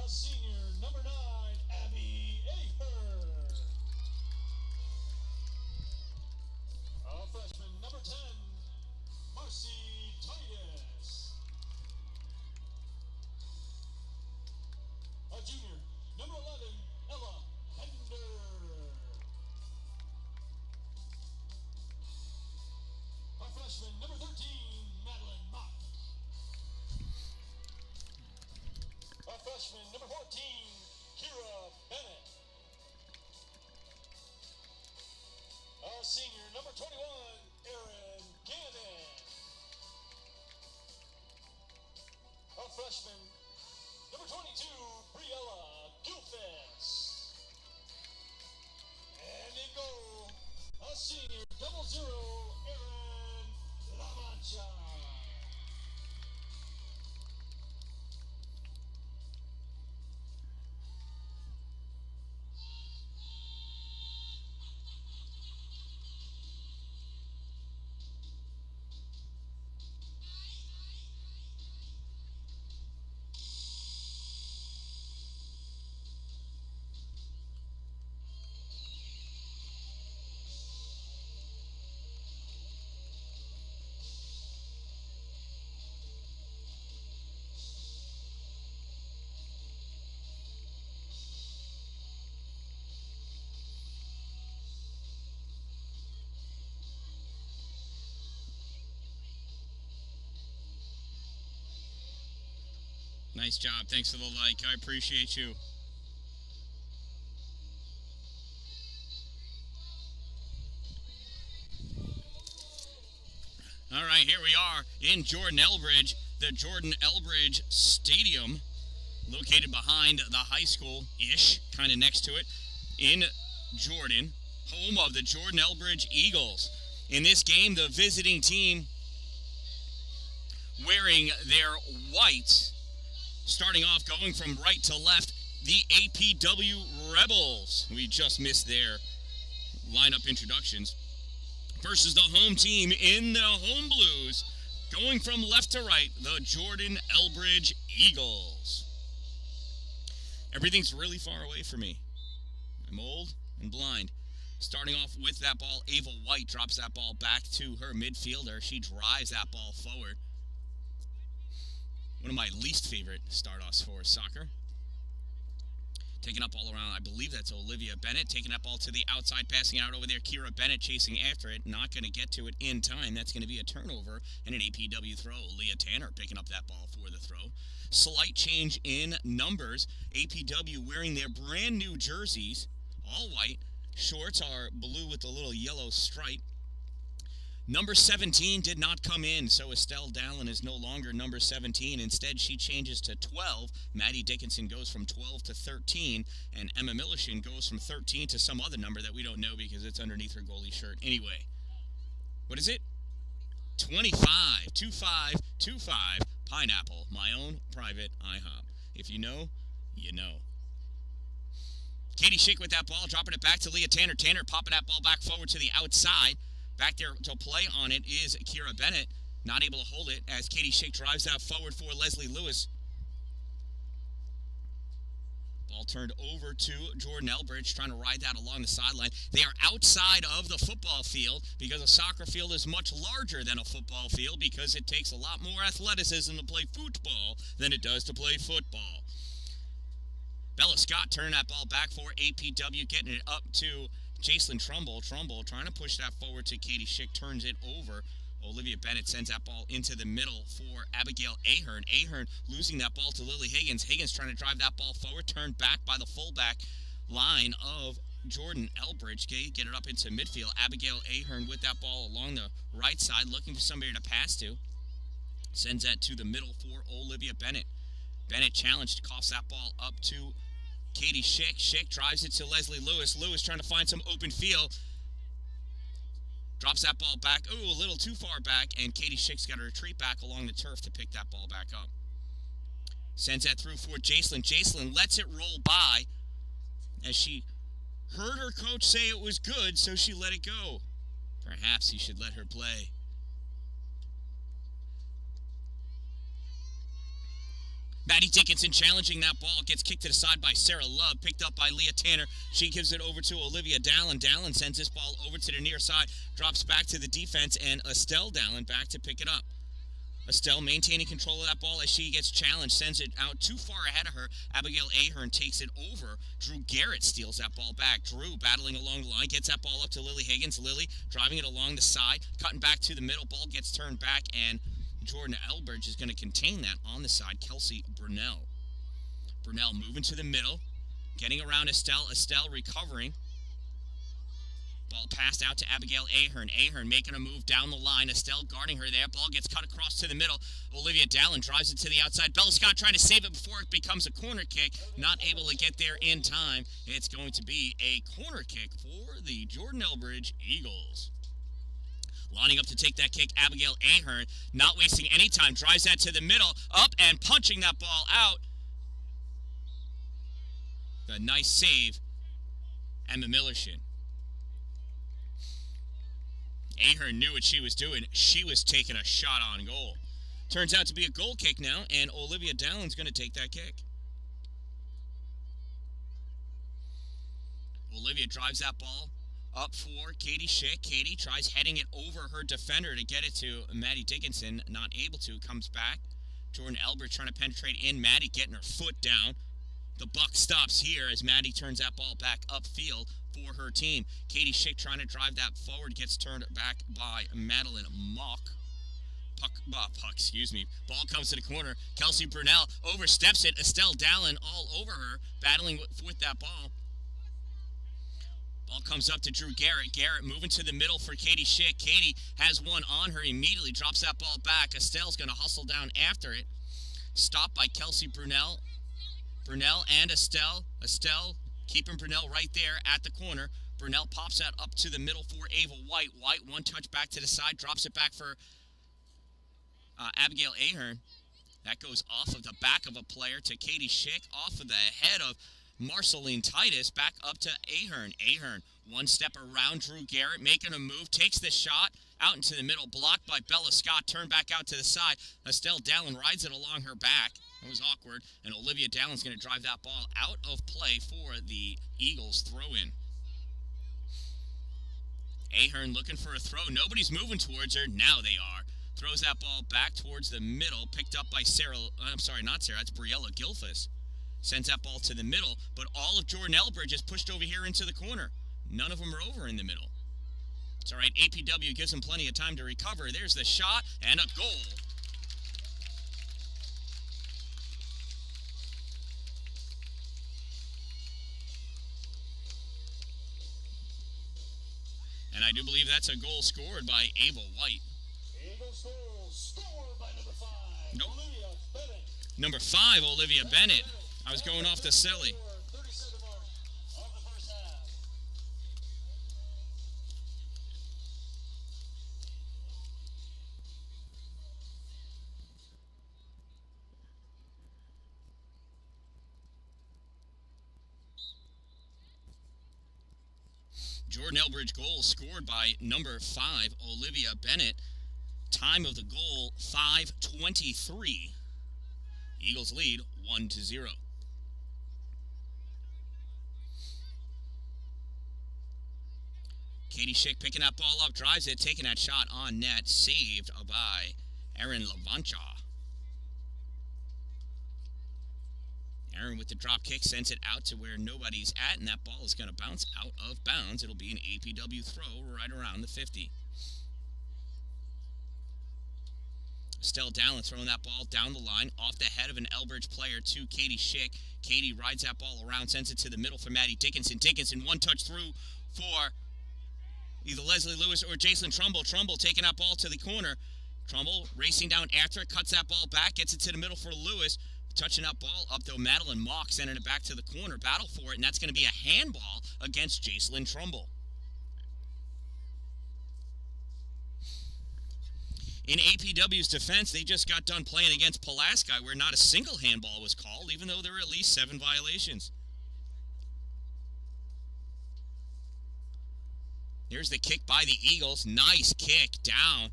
senior, number 9, Abby Ahern. Freshman, number 10, Marcy Titus. Junior, number 11, Ella Pender. Freshman, number 13, Madeline Mock. Freshman, number 14, Kira Bennett. Senior, number 21, Erin Gannon. Freshman, number 22, Briella Gilfest. And in goal, senior, 00, Erin La Mancha. Nice job. Thanks for the like. I appreciate you. All right, here we are in Jordan Elbridge, the Jordan Elbridge Stadium, located behind the high school-ish, kind of next to it, in Jordan, home of the Jordan Elbridge Eagles. In this game, the visiting team wearing their white, starting off going from right to left, the APW Rebels. We just missed their lineup introductions. Versus the home team in the home blues, going from left to right, the Jordan Elbridge Eagles. Everything's really far away from me. I'm old and blind. Starting off with that ball, Ava White drops that ball back to her midfielder. She drives that ball forward. One of my least favorite start-offs for soccer. Taking up all around, I believe that's Olivia Bennett. Taking that ball to the outside, passing out over there. Kira Bennett chasing after it. Not going to get to it in time. That's going to be a turnover and an APW throw. Leah Tanner picking up that ball for the throw. Slight change in numbers. APW wearing their brand new jerseys. All white. Shorts are blue with a little yellow stripe. Number 17 did not come in, so Dan-Dalin is no longer number 17. Instead, she changes to 12. Maddie Dickinson goes from 12 to 13, and Emma Millishin goes from 13 to some other number that we don't know because it's underneath her goalie shirt. Anyway, what is it? 25. 2525 Pineapple, my own private IHOP. If you know, you know. Katie Schick with that ball, dropping it back to Leah Tanner. Tanner popping that ball back forward to the outside. Back there to play on it is Kira Bennett. Not able to hold it as Katie Schick drives out forward for Leslie Lewis. Ball turned over to Jordan Elbridge, trying to ride that along the sideline. They are outside of the football field because a soccer field is much larger than a football field because it takes a lot more athleticism to play football than it does to play football. Bella Scott turning that ball back for APW, getting it up to Jacelyn Trumbull trying to push that forward to Katie Schick, turns it over. Olivia Bennett sends that ball into the middle for Abigail Ahern. Ahern losing that ball to Lily Higgins. Higgins trying to drive that ball forward, turned back by the fullback line of Jordan Elbridge. Get it up into midfield. Abigail Ahern with that ball along the right side, looking for somebody to pass to. Sends that to the middle for Olivia Bennett. Bennett challenged, coughs that ball up to Katie Schick. Schick drives it to Leslie Lewis. Lewis trying to find some open field. Drops that ball back. Ooh, a little too far back. And Katie Schick's got to retreat back along the turf to pick that ball back up. Sends that through for Jacelyn. Jacelyn lets it roll by as she heard her coach say it was good, so she let it go. Perhaps he should let her play. Maddie Dickinson challenging that ball. Gets kicked to the side by Sarah Love. Picked up by Leah Tanner. She gives it over to Olivia Dallin. Dallin sends this ball over to the near side. Drops back to the defense, and Estelle Dallin back to pick it up. Estelle maintaining control of that ball as she gets challenged. Sends it out too far ahead of her. Abigail Ahern takes it over. Drew Garrett steals that ball back. Drew battling along the line. Gets that ball up to Lily Higgins. Lily driving it along the side. Cutting back to the middle. Ball gets turned back, and Jordan Elbridge is going to contain that on the side. Kelsey Brunell. Brunell moving to the middle. Getting around Estelle. Estelle recovering. Ball passed out to Abigail Ahern. Ahern making a move down the line. Estelle guarding her there. Ball gets cut across to the middle. Olivia Dallin drives it to the outside. Bella Scott trying to save it before it becomes a corner kick. Not able to get there in time. It's going to be a corner kick for the Jordan Elbridge Eagles. Lining up to take that kick, Abigail Ahern, not wasting any time, drives that to the middle, up and punching that ball out. A nice save, Emma Millershin. Ahern knew what she was doing. She was taking a shot on goal. Turns out to be a goal kick now, and Olivia Dallin's going to take that kick. Olivia drives that ball up for Katie Schick. Katie tries heading it over her defender to get it to Maddie Dickinson. Not able to. Comes back. Jordan Elbridge trying to penetrate in. Maddie getting her foot down. The buck stops here as Maddie turns that ball back upfield for her team. Katie Schick trying to drive that forward. Gets turned back by Madeline Mock. Ball comes to the corner. Kelsey Brunell oversteps it. Estelle Dallin all over her, battling with that ball. Ball comes up to Drew Garrett. Garrett moving to the middle for Katie Schick. Katie has one on her immediately. Drops that ball back. Estelle's going to hustle down after it. Stopped by Kelsey Brunell. Brunell and Estelle. Estelle keeping Brunell right there at the corner. Brunell pops that up to the middle for Ava White. White, one touch back to the side. Drops it back for Abigail Ahern. That goes off of the back of a player to Katie Schick. Off of the head of Marceline Titus, back up to Ahern. Ahern, one step around Drew Garrett, making a move, takes the shot out into the middle, blocked by Bella Scott, turned back out to the side. Estelle Dallin rides it along her back. It was awkward, and Olivia Dallin's going to drive that ball out of play for the Eagles throw-in. Ahern looking for a throw. Nobody's moving towards her. Now they are. Throws that ball back towards the middle, picked up by that's Briella Gilfus. Sends that ball to the middle, but all of Jordan Elbridge is pushed over here into the corner. None of them are over in the middle. It's all right. APW gives them plenty of time to recover. There's the shot and a goal. And I do believe that's a goal scored by Ava White. Eagles goal scored by number 5. Nope. Olivia Bennett. Number 5, Olivia Bennett. I was going off the silly. 37 mark of the first half. Jordan Elbridge goal scored by number 5, Olivia Bennett. Time of the goal, 5:23. Eagles lead 1-0. Katie Schick picking that ball up, drives it, taking that shot on net, saved by Erin Lavancha. Erin with the drop kick sends it out to where nobody's at, and that ball is going to bounce out of bounds. It'll be an APW throw right around the 50. Estelle Dallin throwing that ball down the line, off the head of an Elbridge player to Katie Schick. Katie rides that ball around, sends it to the middle for Maddie Dickinson. Dickinson, one touch through for either Leslie Lewis or Jacelyn Trumbull. Trumbull taking that ball to the corner. Trumbull racing down after it, cuts that ball back, gets it to the middle for Lewis. Touching that ball up, though, Madeline Mock sending it back to the corner. Battle for it, and that's going to be a handball against Jacelyn Trumbull. In APW's defense, they just got done playing against Pulaski, where not a single handball was called, even though there were at least 7 violations. There's the kick by the Eagles. Nice kick down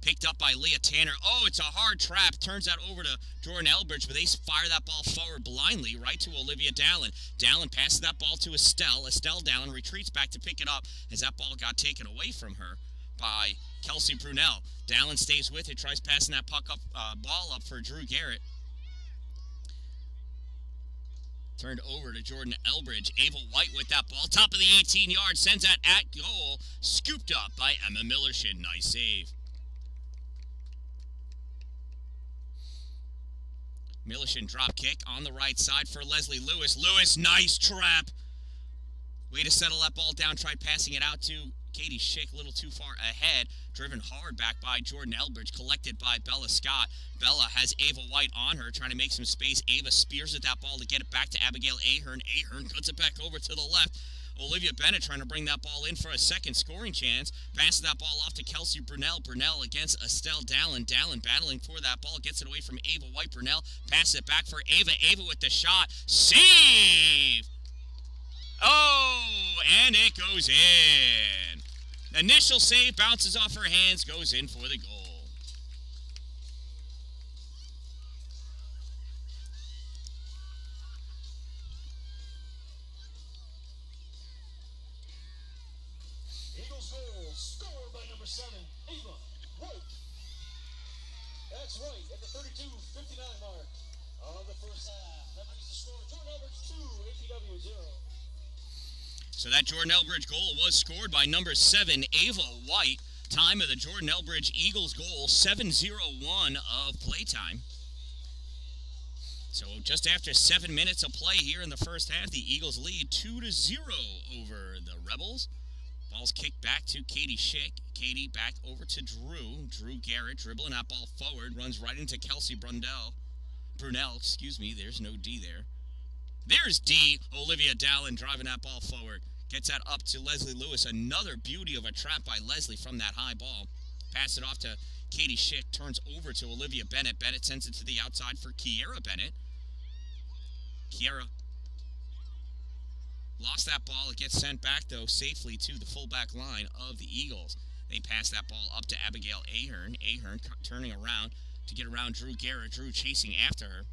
Picked up by Leah Tanner. Oh, it's a hard trap. Turns that over to Jordan Elbridge, but they fire that ball forward blindly right to Olivia Dallin. Dallin passes that ball to Estelle. Estelle Dallin retreats back to pick it up as that ball got taken away from her by Kelsey Brunel. Dallin stays with it, tries passing that ball up for Drew Garrett. Turned over to Jordan Elbridge. Ava White with that ball. Top of the 18-yard. Sends that at goal. Scooped up by Emma Millershin. Nice save. Millershin drop kick on the right side for Leslie Lewis. Lewis, nice trap. Way to settle that ball down. Tried passing it out to Katie Schick, a little too far ahead. Driven hard back by Jordan Elbridge. Collected by Bella Scott. Bella has Ava White on her, trying to make some space. Ava spears at that ball to get it back to Abigail Ahern. Ahern cuts it back over to the left. Olivia Bennett trying to bring that ball in for a second scoring chance. Passes that ball off to Kelsey Brunel. Brunel against Estelle Dallin. Dallin battling for that ball. Gets it away from Ava White. Brunel passes it back for Ava. Ava with the shot. Save! Oh, and it goes in. Initial save, bounces off her hands, goes in for the goal. Eagles goal scored by number 7, Ava White. That's right, at the 32:59 mark of the first half. That brings the score, Jordan Elbridge 2, APW 0. So that Jordan Elbridge goal was scored by number 7, Ava White. Time of the Jordan Elbridge Eagles goal, 7:01 of playtime. So just after 7 minutes of play here in the first half, the Eagles lead 2-0 over the Rebels. Ball's kicked back to Katie Schick. Katie back over to Drew. Drew Garrett dribbling that ball forward, runs right into Kelsey Brunel. There's no D there. There's D. Olivia Dallin driving that ball forward. Gets that up to Leslie Lewis. Another beauty of a trap by Leslie from that high ball. Pass it off to Katie Schick. Turns over to Olivia Bennett. Bennett sends it to the outside for Kiera Bennett. Kiera lost that ball. It gets sent back, though, safely to the fullback line of the Eagles. They pass that ball up to Abigail Ahern. Ahern turning around to get around Drew Garrett. Drew chasing after her.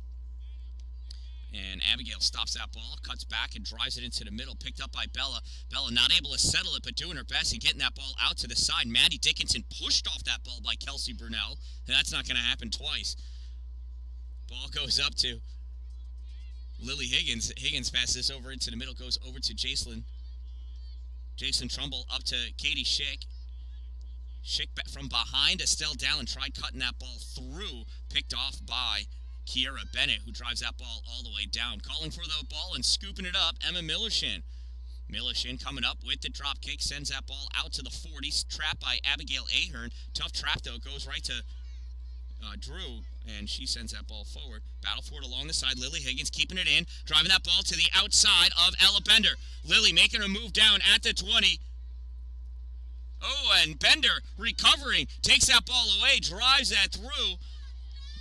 And Abigail stops that ball, cuts back, and drives it into the middle. Picked up by Bella. Bella not able to settle it, but doing her best and getting that ball out to the side. Maddie Dickinson pushed off that ball by Kelsey Brunel. And that's not going to happen twice. Ball goes up to Lily Higgins. Higgins passes over into the middle, goes over to Jason Trumbull, up to Katie Schick. Schick from behind. Estelle Dallin tried cutting that ball through. Picked off by Kiera Bennett, who drives that ball all the way down. Calling for the ball and scooping it up, Emma Millershin. Millershin coming up with the drop kick, sends that ball out to the 40. Trapped by Abigail Ahern. Tough trap, though. Goes right to Drew, and she sends that ball forward. Battle for it along the side. Lily Higgins keeping it in. Driving that ball to the outside of Ella Bender. Lily making her move down at the 20. Oh, and Bender recovering. Takes that ball away. Drives that through.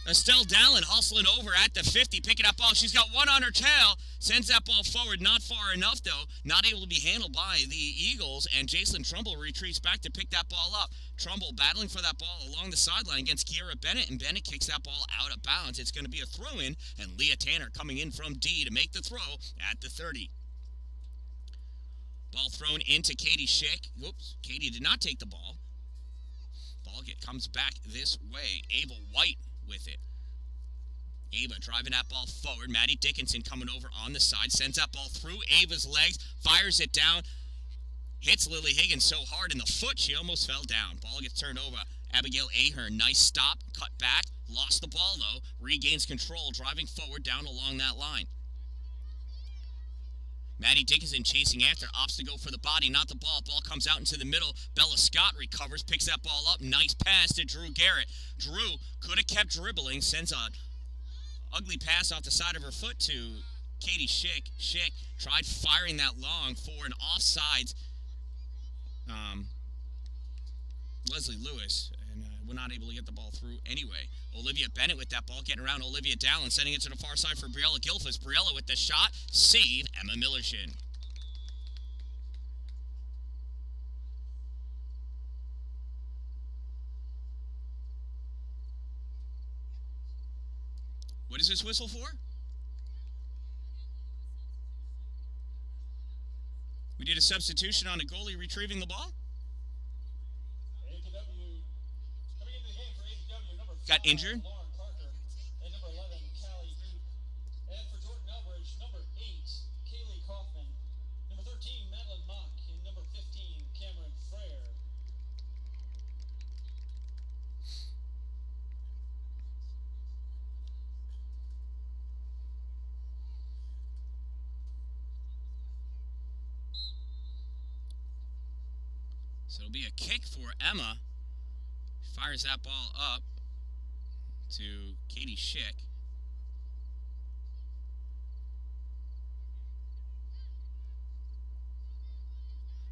Estelle Dallin hustling over at the 50, picking up ball. She's got one on her tail. Sends that ball forward, not far enough, though. Not able to be handled by the Eagles, and Jason Trumbull retreats back to pick that ball up. Trumbull battling for that ball along the sideline against Kiera Bennett, and Bennett kicks that ball out of bounds. It's going to be a throw-in, and Leah Tanner coming in from D to make the throw at the 30. Ball thrown into Katie Schick. Oops, Katie did not take the ball. Ball comes back this way. Ava White with it. Ava driving that ball forward. Maddie Dickinson coming over on the side. Sends that ball through Ava's legs. Fires it down. Hits Lily Higgins so hard in the foot she almost fell down. Ball gets turned over. Abigail Ahern. Nice stop. Cut back. Lost the ball, though. Regains control. Driving forward down along that line. Maddie Dickinson chasing after, opts to go for the body, not the ball. Ball comes out into the middle. Bella Scott recovers, picks that ball up. Nice pass to Drew Garrett. Drew could have kept dribbling, sends an ugly pass off the side of her foot to Katie Schick. Schick tried firing that long for an offsides Leslie Lewis, and we're not able to get the ball through anyway. Olivia Bennett with that ball, getting around Olivia Dallin, sending it to the far side for Briella Gilfus. Briella with the shot, save Emma Millershin. What is this whistle for? We did a substitution on a goalie retrieving the ball. APW coming into the game for APW, number 5, Got injured. Lauren Parker, and number 11, Callie Eep. And for Jordan Elbridge, number 8, Kaylee Kaufman, number 13, Madeline Mock, and number 15, Cameron Frere. So it'll be a kick for Emma. Fires that ball up to Katie Schick.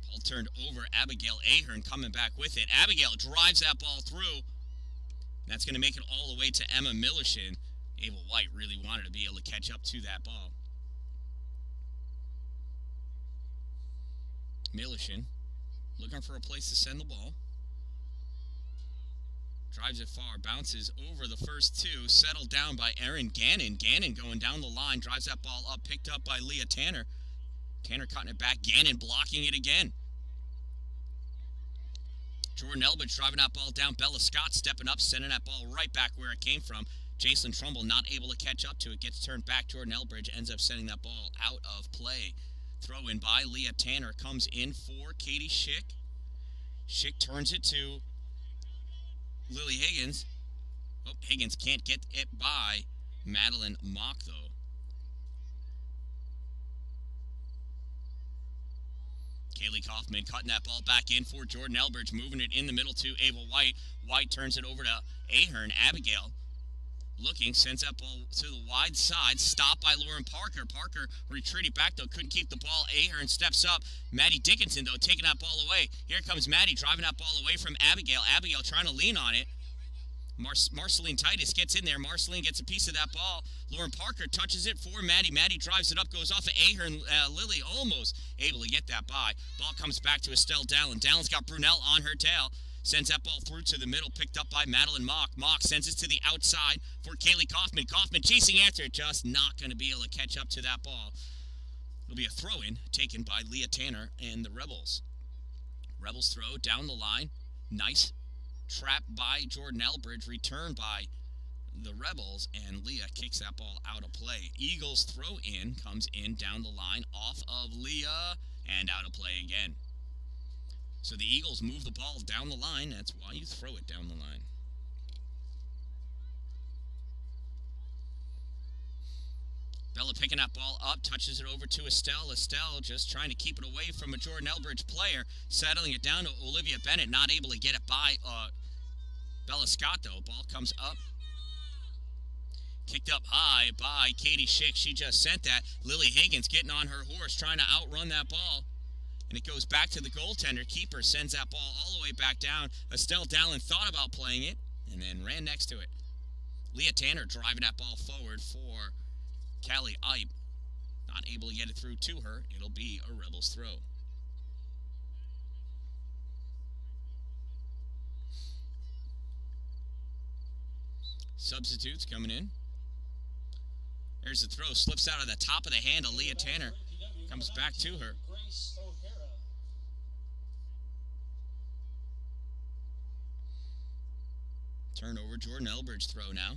Ball turned over. Abigail Ahern coming back with it. Abigail drives that ball through. That's going to make it all the way to Emma Millershin. Ava White really wanted to be able to catch up to that ball. Millershin looking for a place to send the ball. Drives it far, bounces over the first two, settled down by Erin Gannon. Gannon going down the line, drives that ball up, picked up by Leah Tanner. Tanner cutting it back, Gannon blocking it again. Jordan Elbridge driving that ball down. Bella Scott stepping up, sending that ball right back where it came from. Jason Trumbull not able to catch up to it, gets turned back. Jordan Elbridge ends up sending that ball out of play. Throw in by Leah Tanner, comes in for Katie Schick. Schick turns it to Lily Higgins. Oh, Higgins can't get it by Madeline Mock, though. Kaylee Kaufman cutting that ball back in for Jordan Elbridge, moving it in the middle to Ava White. White turns it over to Ahern. Abigail looking, sends that ball to the wide side. Stopped by Lauren Parker. Parker retreating back, though. Couldn't keep the ball. Ahern steps up. Maddie Dickinson, though, taking that ball away. Here comes Maddie driving that ball away from Abigail. Abigail trying to lean on it. Marceline Titus gets in there. Marceline gets a piece of that ball. Lauren Parker touches it for Maddie. Maddie drives it up, goes off of Ahern. Lily almost able to get that by. Ball comes back to Estelle Dallin. Dallin's got Brunel on her tail. Sends that ball through to the middle, picked up by Madeline Mock. Mock sends it to the outside for Kaylee Kaufman. Kaufman chasing after it, just not going to be able to catch up to that ball. It'll be a throw-in taken by Leah Tanner and the Rebels. Rebels throw down the line. Nice trap by Jordan Elbridge, returned by the Rebels, and Leah kicks that ball out of play. Eagles throw in, comes in down the line, off of Leah, and out of play again. So the Eagles move the ball down the line. That's why you throw it down the line. Bella picking that ball up, touches it over to Estelle. Estelle just trying to keep it away from a Jordan Elbridge player, settling it down to Olivia Bennett, not able to get it by Bella Scott, though. Ball comes up. Kicked up high by Katie Schick. She just sent that. Lily Higgins getting on her horse, trying to outrun that ball. And it goes back to the goaltender. Keeper sends that ball all the way back down. Estelle Dallin thought about playing it and then ran next to it. Leah Tanner driving that ball forward for Callie Ipe. Not able to get it through to her. It'll be a Rebels throw. Substitutes coming in. There's the throw. Slips out of the top of the hand of Leah Tanner. Comes back to her. Grace O'Hara. Turnover. Jordan Elbridge throw now.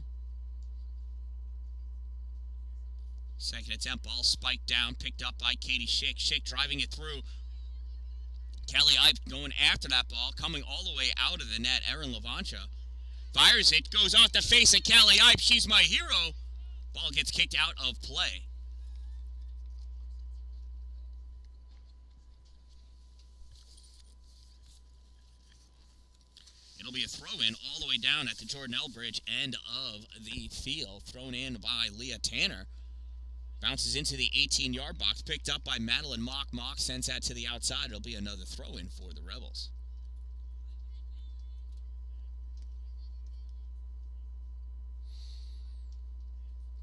Second attempt. Ball spiked down. Picked up by Katie Schick. Schick driving it through. Kelly Ipe going after that ball. Coming all the way out of the net. Erin Lavancha fires it. Goes off the face of Kelly Ipe. She's my hero. Ball gets kicked out of play. It'll be a throw-in all the way down at the Jordan Elbridge end of the field. Thrown in by Leah Tanner. Bounces into the 18-yard box. Picked up by Madeline Mock. Mock sends that to the outside. It'll be another throw-in for the Rebels.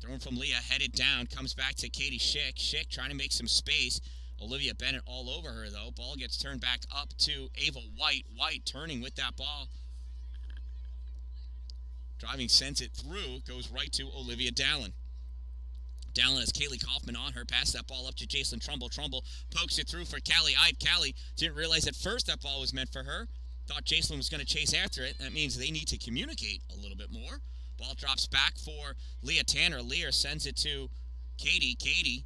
Thrown from Leah, headed down. Comes back to Katie Schick. Schick trying to make some space. Olivia Bennett all over her, though. Ball gets turned back up to Ava White. White turning with that ball. Driving sends it through. Goes right to Olivia Dallin. Dallin has Kaylee Kaufman on her. Pass that ball up to Jacelyn Trumbull. Trumbull pokes it through for Callie Ipe. Callie didn't realize at first that ball was meant for her. Thought Jacelyn was going to chase after it. That means they need to communicate a little bit more. Ball drops back for Leah Tanner. Leah sends it to Katie. Katie,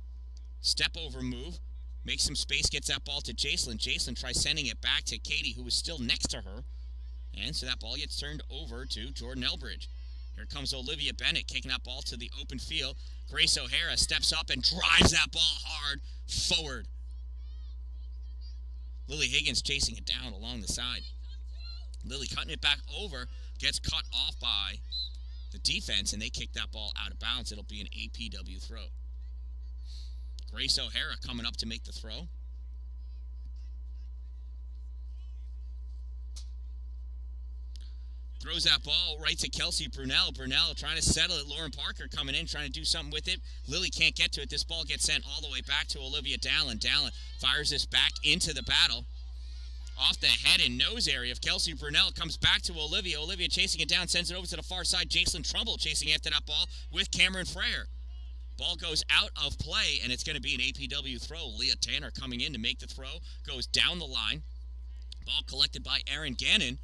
step over move. Makes some space, gets that ball to Jacelyn. Jacelyn tries sending it back to Katie, who is still next to her. And so that ball gets turned over to Jordan Elbridge. Here comes Olivia Bennett kicking that ball to the open field. Grace O'Hara steps up and drives that ball hard forward. Lily Higgins chasing it down along the side. Lily cutting it back over, gets cut off by the defense, and they kick that ball out of bounds. It'll be an APW throw. Grace O'Hara coming up to make the throw. Throws that ball right to Kelsey Brunell. Brunell trying to settle it. Lauren Parker coming in, trying to do something with it. Lily can't get to it. This ball gets sent all the way back to Olivia Dallin. Dallin fires this back into the battle. Off the head and nose area of Kelsey Brunell. Comes back to Olivia. Olivia chasing it down, sends it over to the far side. Jacelyn Trumbull chasing after that ball with Cameron Frere. Ball goes out of play, and it's going to be an APW throw. Leah Tanner coming in to make the throw. Goes down the line. Ball collected by Erin Gannon.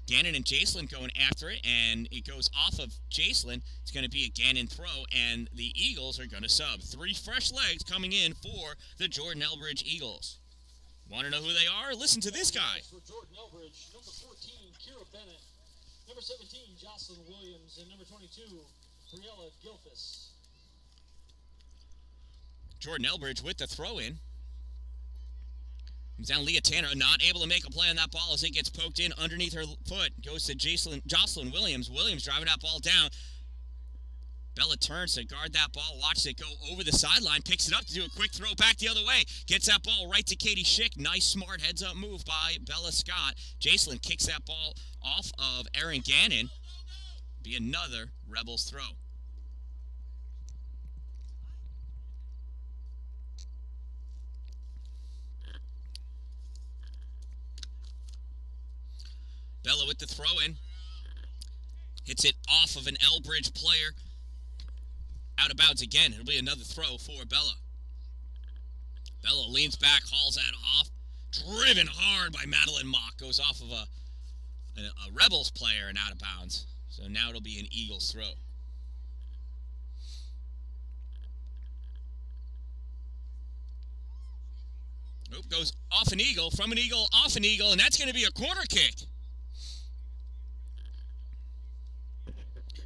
Gannon and Jacelyn going after it, and it goes off of Jacelyn. It's going to be a Gannon throw, and the Eagles are going to sub. 3 fresh legs coming in for the Jordan Elbridge Eagles. Want to know who they are? Listen to this guy. For Jordan Elbridge, number 14, Kira Bennett. Number 17, Jocelyn Williams. And number 22, Briella Gilfus. Jordan Elbridge with the throw-in. Comes down Leah Tanner, not able to make a play on that ball as it gets poked in underneath her foot. Goes to Jocelyn Williams. Williams driving that ball down. Bella turns to guard that ball, watches it go over the sideline, picks it up to do a quick throw back the other way. Gets that ball right to Katie Schick. Nice, smart heads-up move by Bella Scott. Jacelyn kicks that ball off of Erin Gannon. Be another Rebels throw. Bella with the throw-in. Hits it off of an Elbridge player. Out of bounds again. It'll be another throw for Bella. Bella leans back, hauls that off. Driven hard by Madeline Mock. Goes off of a Rebels player and out of bounds. So now it'll be an Eagles throw. Nope, goes off an Eagle, from an Eagle, off an Eagle, and that's going to be a corner kick.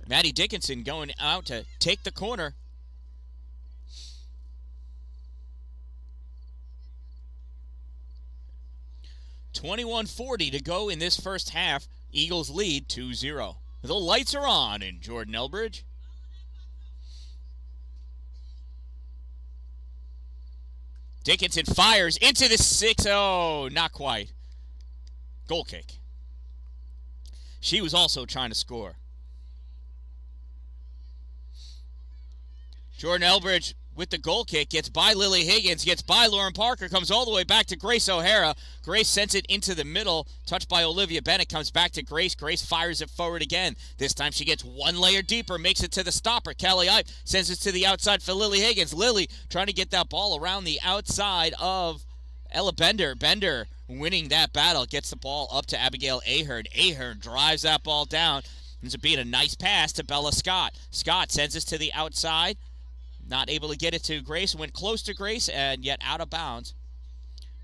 Maddie Dickinson going out to take the corner. .21:40 to go in this first half. Eagles lead 2-0. The lights are on in Jordan Elbridge. Dickinson fires into the 6. Oh, not quite. Goal kick. She was also trying to score. Jordan Elbridge with the goal kick, gets by Lily Higgins, gets by Lauren Parker, comes all the way back to Grace O'Hara. Grace sends it into the middle, touched by Olivia Bennett, comes back to Grace. Grace fires it forward again. This time she gets one layer deeper, makes it to the stopper. Kelly Ipe sends it to the outside for Lily Higgins. Lily trying to get that ball around the outside of Ella Bender. Bender winning that battle, gets the ball up to Abigail Ahern. Ahern drives that ball down. Ends up being a nice pass to Bella Scott. Scott sends us to the outside. Not able to get it to Grace. Went close to Grace and yet out of bounds.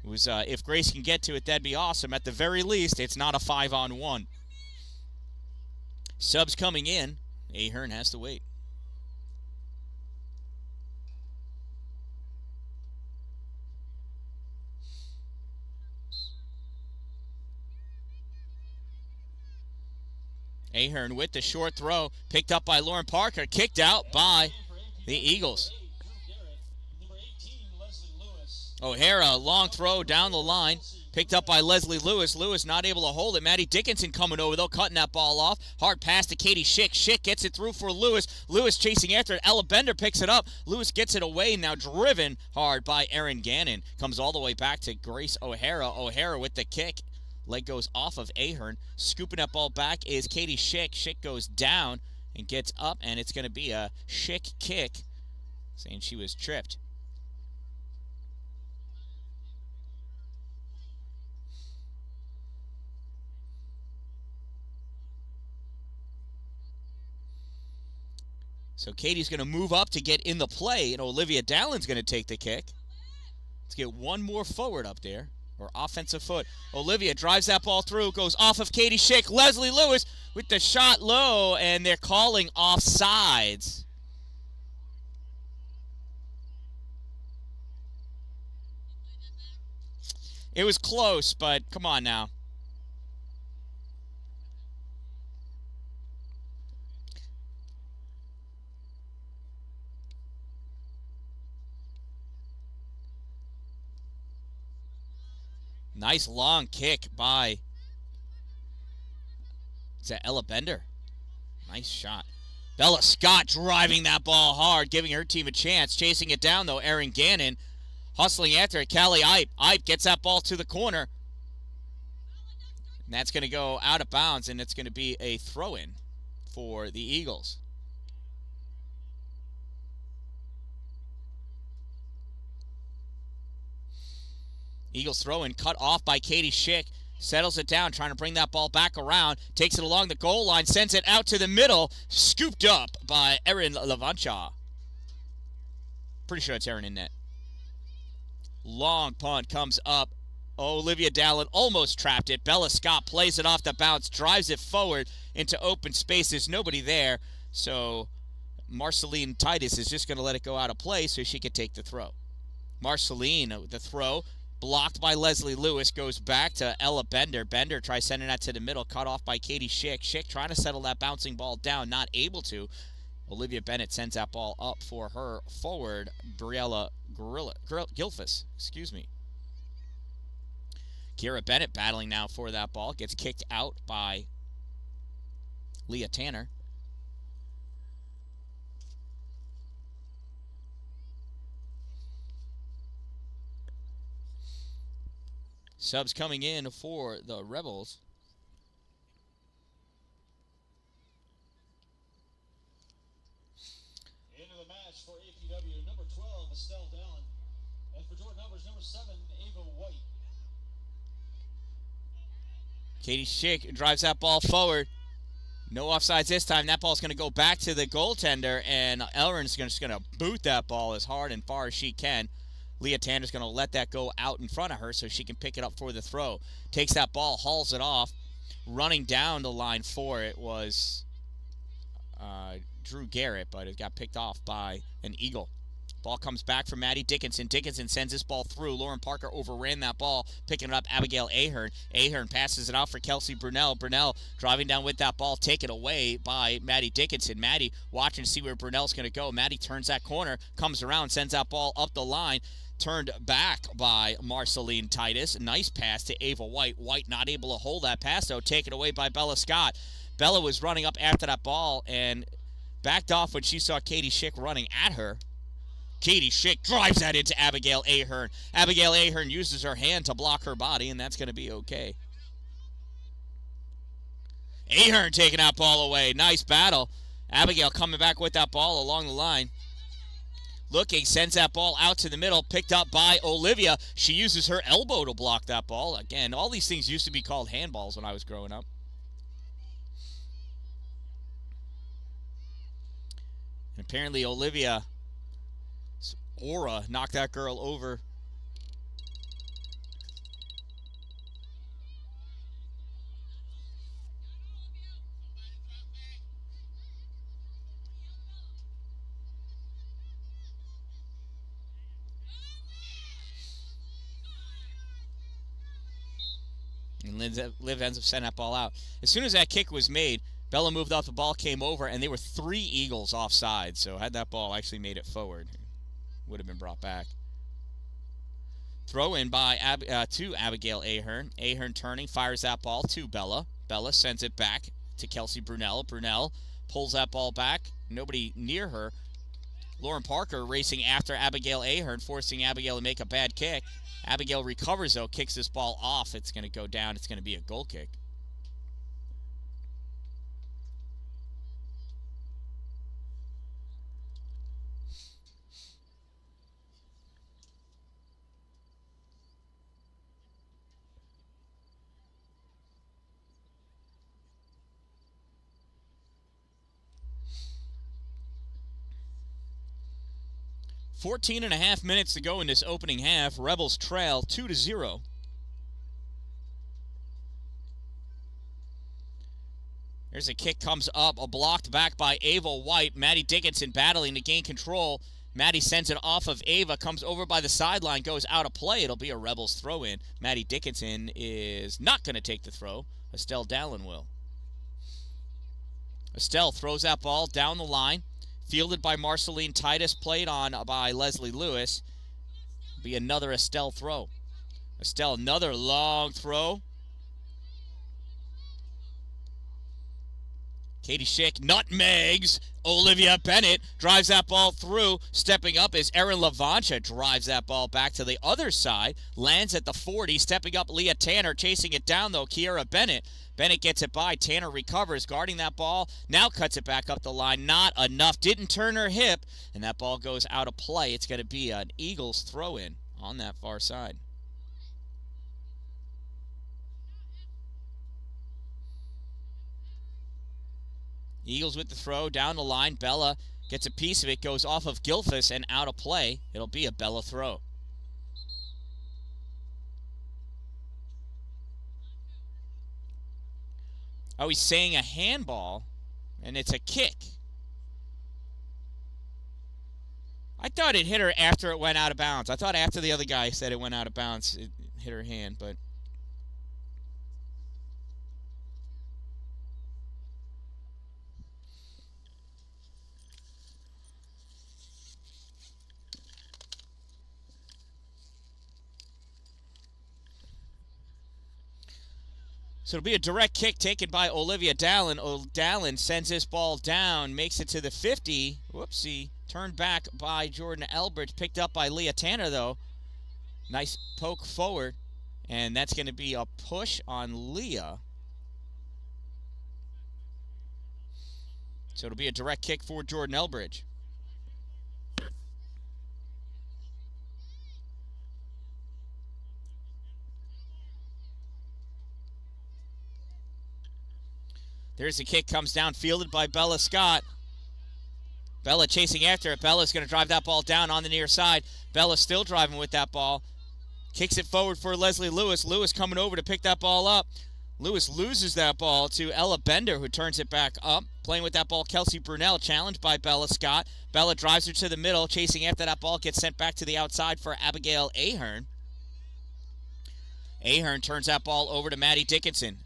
It was, if Grace can get to it, that'd be awesome. At the very least, it's not a 5-on-1. Subs coming in. Ahern has to wait. Ahern with the short throw. Picked up by Lauren Parker. Kicked out by the Eagles. O'Hara, long throw down the line. Picked up by Leslie Lewis. Lewis not able to hold it. Maddie Dickinson coming over, though, cutting that ball off. Hard pass to Katie Schick. Schick gets it through for Lewis. Lewis chasing after it. Ella Bender picks it up. Lewis gets it away, now driven hard by Erin Gannon. Comes all the way back to Grace O'Hara. O'Hara with the kick. Leg goes off of Ahern. Scooping that ball back is Katie Schick. Schick goes down. and gets up, and it's going to be a Schick kick, saying she was tripped. So Katie's going to move up to get in the play, and Olivia Dallin's going to take the kick. Let's get one more forward up there, or offensive foot. Olivia drives that ball through, goes off of Katie Schick. Leslie Lewis with the shot low, and they're calling offsides. It was close, but come on now. Nice long kick by, is that Ella Bender? Nice shot. Bella Scott driving that ball hard, giving her team a chance. Chasing it down, though, Erin Gannon. Hustling after it, Callie Ipe. Ipe gets that ball to the corner. And that's going to go out of bounds, and it's going to be a throw-in for the Eagles. Eagles throw-in cut off by Katie Schick. Settles it down, trying to bring that ball back around. Takes it along the goal line, sends it out to the middle. Scooped up by Erin Lavancha. Pretty sure it's Erin in net. Long punt comes up. Olivia Dallin almost trapped it. Bella Scott plays it off the bounce, drives it forward into open space. There's nobody there, so Marceline Titus is just going to let it go out of play so she could take the throw. Marceline, the throw, blocked by Leslie Lewis, goes back to Ella Bender. Bender tries sending that to the middle, cut off by Katie Schick. Schick trying to settle that bouncing ball down, not able to. Olivia Bennett sends that ball up for her forward, Briella Gilfus. Kira Bennett battling now for that ball. Gets kicked out by Leah Tanner. Subs coming in for the Rebels. Into the match for APW, number 12, Estelle Dallin. And for Jordan Elbridge, number 7, Ava White. Katie Schick drives that ball forward. No offsides this time. That ball's going to go back to the goaltender, and Erin's just going to boot that ball as hard and far as she can. Leah Tanner's going to let that go out in front of her so she can pick it up for the throw. Takes that ball, hauls it off. Running down the line for it was Drew Garrett, but it got picked off by an Eagle. Ball comes back from Maddie Dickinson. Dickinson sends this ball through. Lauren Parker overran that ball, picking it up Abigail Ahern. Ahern passes it out for Kelsey Brunel. Brunel driving down with that ball, taken away by Maddie Dickinson. Maddie watching to see where Brunel's going to go. Maddie turns that corner, comes around, sends that ball up the line. Turned back by Marceline Titus. Nice pass to Ava White. White not able to hold that pass, though. Taken away by Bella Scott. Bella was running up after that ball and backed off when she saw Katie Schick running at her. Katie Schick drives that into Abigail Ahern. Abigail Ahern uses her hand to block her body, and that's going to be okay. Ahern taking that ball away. Nice battle. Abigail coming back with that ball along the line. Looking, sends that ball out to the middle, picked up by Olivia. She uses her elbow to block that ball. Again, all these things used to be called handballs when I was growing up. And apparently Olivia's aura knocked that girl over. And Liv ends up sending that ball out. As soon as that kick was made, Bella moved off the ball, came over, and there were 3 Eagles offside. So had that ball actually made it forward, it would have been brought back. Throw in by to Abigail Ahern. Ahern turning, fires that ball to Bella. Bella sends it back to Kelsey Brunel. Brunel pulls that ball back. Nobody near her. Lauren Parker racing after Abigail Ahern, forcing Abigail to make a bad kick. Abigail recovers, though, kicks this ball off. It's going to go down. It's going to be a goal kick. 14.5 minutes to go in this opening half. Rebels trail 2-0. There's a kick, comes up, blocked back by Ava White. Maddie Dickinson battling to gain control. Maddie sends it off of Ava, comes over by the sideline, goes out of play. It'll be a Rebels throw-in. Maddie Dickinson is not going to take the throw. Dan-Dalin will. Estelle throws that ball down the line. Fielded by Marceline Titus, played on by Leslie Lewis. Be another Estelle throw. Estelle, another long throw. Katie Schick nutmegs Olivia Bennett, drives that ball through. Stepping up is Erin Lavancha, drives that ball back to the other side. Lands at the 40, stepping up Leah Tanner, chasing it down though, Kiera Bennett. Bennett gets it by, Tanner recovers, guarding that ball, now cuts it back up the line. Not enough, didn't turn her hip, and that ball goes out of play. It's going to be an Eagles throw-in on that far side. Eagles with the throw, down the line. Bella gets a piece of it, goes off of Gilfus and out of play. It'll be a Bella throw. Oh, he's saying a handball, and it's a kick. I thought it hit her after it went out of bounds. I thought after the other guy said it went out of bounds, it hit her hand, but... So it'll be a direct kick taken by Olivia Dalin. Dalin sends this ball down, makes it to the 50. Whoopsie. Turned back by Jordan Elbridge. Picked up by Leah Tanner, though. Nice poke forward. And that's going to be a push on Leah. So it'll be a direct kick for Jordan Elbridge. There's the kick, comes down, fielded by Bella Scott. Bella chasing after it. Bella's going to drive that ball down on the near side. Bella still driving with that ball. Kicks it forward for Leslie Lewis. Lewis coming over to pick that ball up. Lewis loses that ball to Ella Bender, who turns it back up. Playing with that ball, Kelsey Brunel, challenged by Bella Scott. Bella drives her to the middle, chasing after that ball, gets sent back to the outside for Abigail Ahern. Ahern turns that ball over to Maddie Dickinson.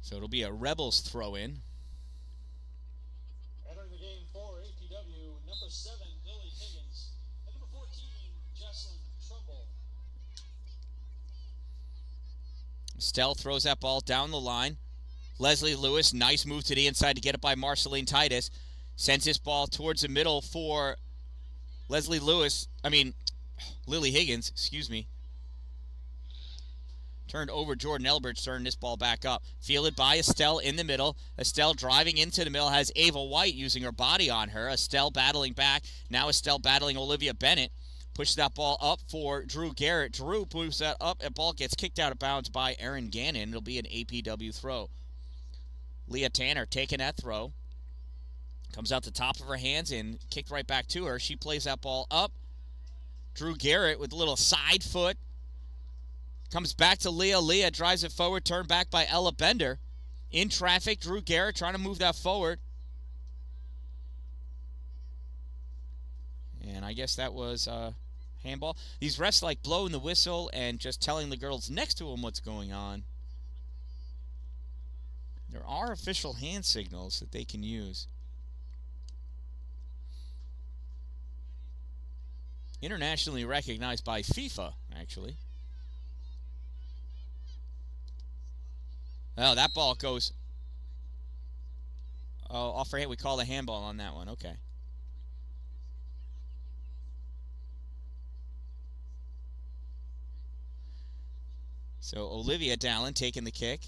So it'll be a Rebels throw-in. Entering the game for APW, number 7, Lily Higgins, and number 14, Jesslyn Trumbull. Estelle throws that ball down the line. Leslie Lewis, nice move to the inside to get it by Marceline Titus. Sends this ball towards the middle for Lily Higgins, excuse me. Turned over Jordan Elbridge, turning this ball back up. Fielded by Estelle in the middle. Estelle driving into the middle, has Ava White using her body on her. Estelle battling back. Now Estelle battling Olivia Bennett. Pushes that ball up for Drew Garrett. Drew moves that up, and ball gets kicked out of bounds by Erin Gannon. It'll be an APW throw. Leah Tanner taking that throw. Comes out the top of her hands and kicked right back to her. She plays that ball up. Drew Garrett with a little side foot. Comes back to Leah. Leah drives it forward, turned back by Ella Bender. In traffic, Drew Garrett trying to move that forward. And I guess that was handball. These refs like blowing the whistle and just telling the girls next to them what's going on. There are official hand signals that they can use. Internationally recognized by FIFA, actually. Oh, that ball goes... Oh, off her head. We call the handball on that one. Okay. So, Olivia Dalin taking the kick.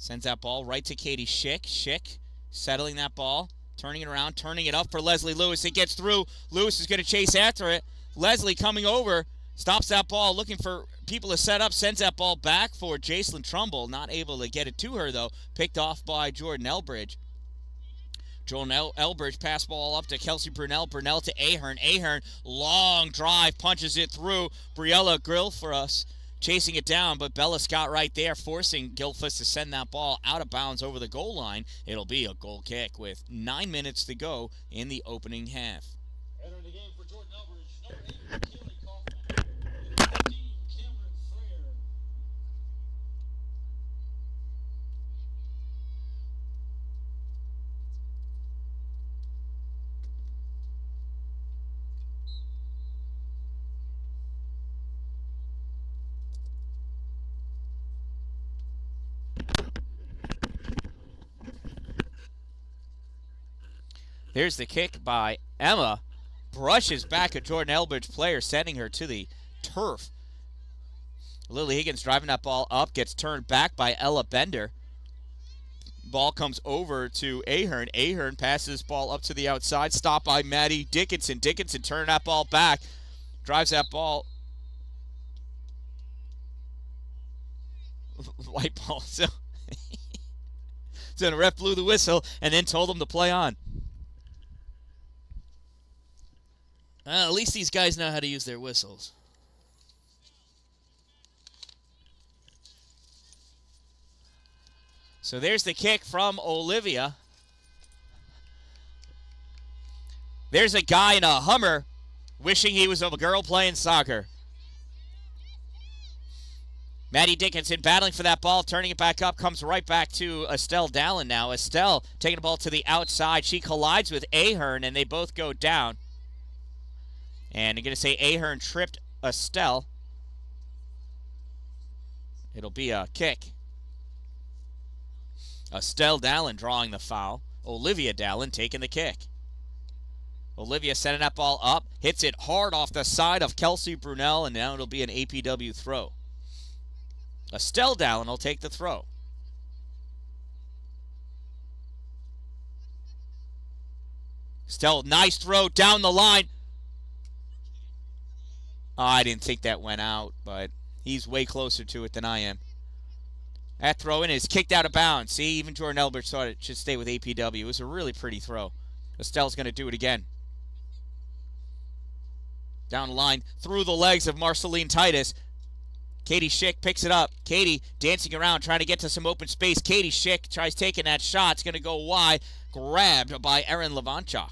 Sends that ball right to Katie Schick. Schick settling that ball, turning it around, turning it up for Leslie Lewis. It gets through. Lewis is going to chase after it. Leslie coming over, stops that ball, looking for people to set up, sends that ball back for Jacelyn Trumbull. Not able to get it to her, though. Picked off by Jordan Elbridge. Jordan Elbridge pass ball up to Kelsey Brunell. Brunell to Ahern. Ahern, long drive, punches it through. Briella Grill for us, chasing it down, but Bella Scott right there, forcing Gilfus to send that ball out of bounds over the goal line. It'll be a goal kick with 9 minutes to go in the opening half. Entering the game for Jordan Elbridge, number 8, Kaylee Kaufman. Number 15, Cameron Freer. There's the kick by Emma. Brushes back a Jordan Elbridge player, sending her to the turf. Lily Higgins driving that ball up, gets turned back by Ella Bender. Ball comes over to Ahern. Ahern passes ball up to the outside, stopped by Maddie Dickinson. Dickinson turning that ball back, drives that ball. White ball. So the ref blew the whistle and then told them to play on. At least these guys know how to use their whistles. So there's the kick from Olivia. There's a guy in a Hummer wishing he was a girl playing soccer. Maddie Dickinson battling for that ball, turning it back up, comes right back to Estelle Dallin now. Estelle taking the ball to the outside. She collides with Ahern, and they both go down. And I'm going to say Ahern tripped Estelle. It'll be a kick. Estelle Dallin drawing the foul. Olivia Dallin taking the kick. Olivia setting that ball up. Hits it hard off the side of Kelsey Brunell, and now it'll be an APW throw. Estelle Dallin will take the throw. Estelle, nice throw down the line. Oh, I didn't think that went out, but he's way closer to it than I am. That throw in is kicked out of bounds. See, even Jordan Elbridge thought it should stay with APW. It was a really pretty throw. Estelle's going to do it again. Down the line, through the legs of Marceline Titus. Katie Schick picks it up. Katie dancing around, trying to get to some open space. Katie Schick tries taking that shot. It's going to go wide. Grabbed by Erin Levancha.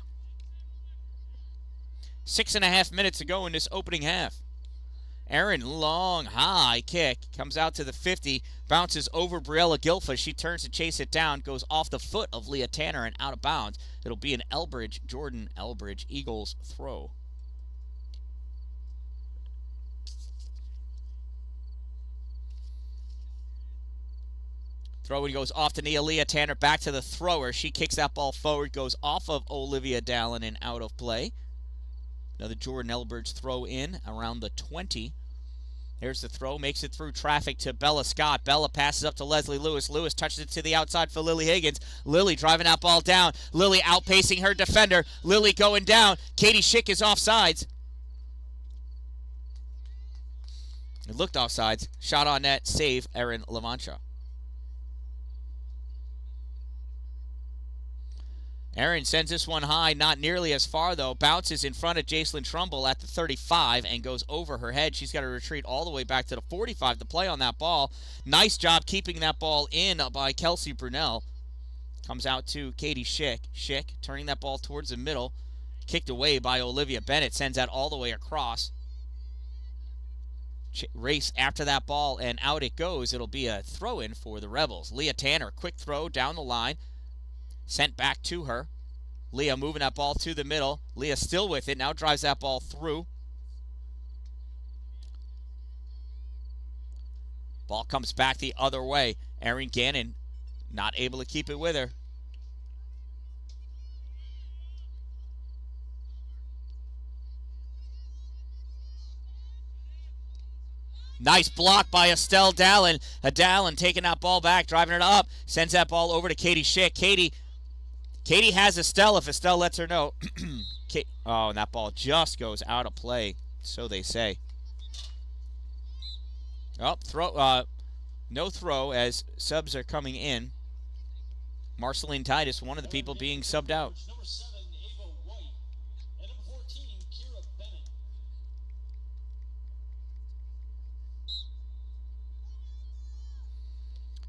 6.5 minutes to go in this opening half. Erin, long, high kick. Comes out to the 50. Bounces over Briella Gilfa. She turns to chase it down. Goes off the foot of Leah Tanner and out of bounds. It'll be an Elbridge, Jordan Elbridge Eagles throw. Throw-in goes off to Leah Tanner. Back to the thrower. She kicks that ball forward. Goes off of Olivia Dallin and out of play. Another Jordan Elbridge throw in around the 20. There's the throw. Makes it through traffic to Bella Scott. Bella passes up to Leslie Lewis. Lewis touches it to the outside for Lily Higgins. Lily driving that ball down. Lily outpacing her defender. Lily going down. Katie Schick is offsides. It looked offsides. Shot on net. Save Erin Levancha. Erin sends this one high, not nearly as far, though. Bounces in front of Jacelyn Trumbull at the 35 and goes over her head. She's got to retreat all the way back to the 45 to play on that ball. Nice job keeping that ball in by Kelsey Brunell. Comes out to Katie Schick. Schick turning that ball towards the middle. Kicked away by Olivia Bennett. Sends that all the way across. Race after that ball, and out it goes. It'll be a throw-in for the Rebels. Leah Tanner, quick throw down the line. Sent back to her. Leah moving that ball to the middle. Leah still with it. Now drives that ball through. Ball comes back the other way. Erin Gannon not able to keep it with her. Nice block by Estelle Dallin. Dallin taking that ball back, driving it up, sends that ball over to Katie Schick. Katie has Estelle if Estelle lets her know. Oh, and that ball just goes out of play, so they say. Oh, no throw as subs are coming in. Marceline Titus, one of the people being subbed out. Number 7, Ava White. And number 14, Kira Bennett.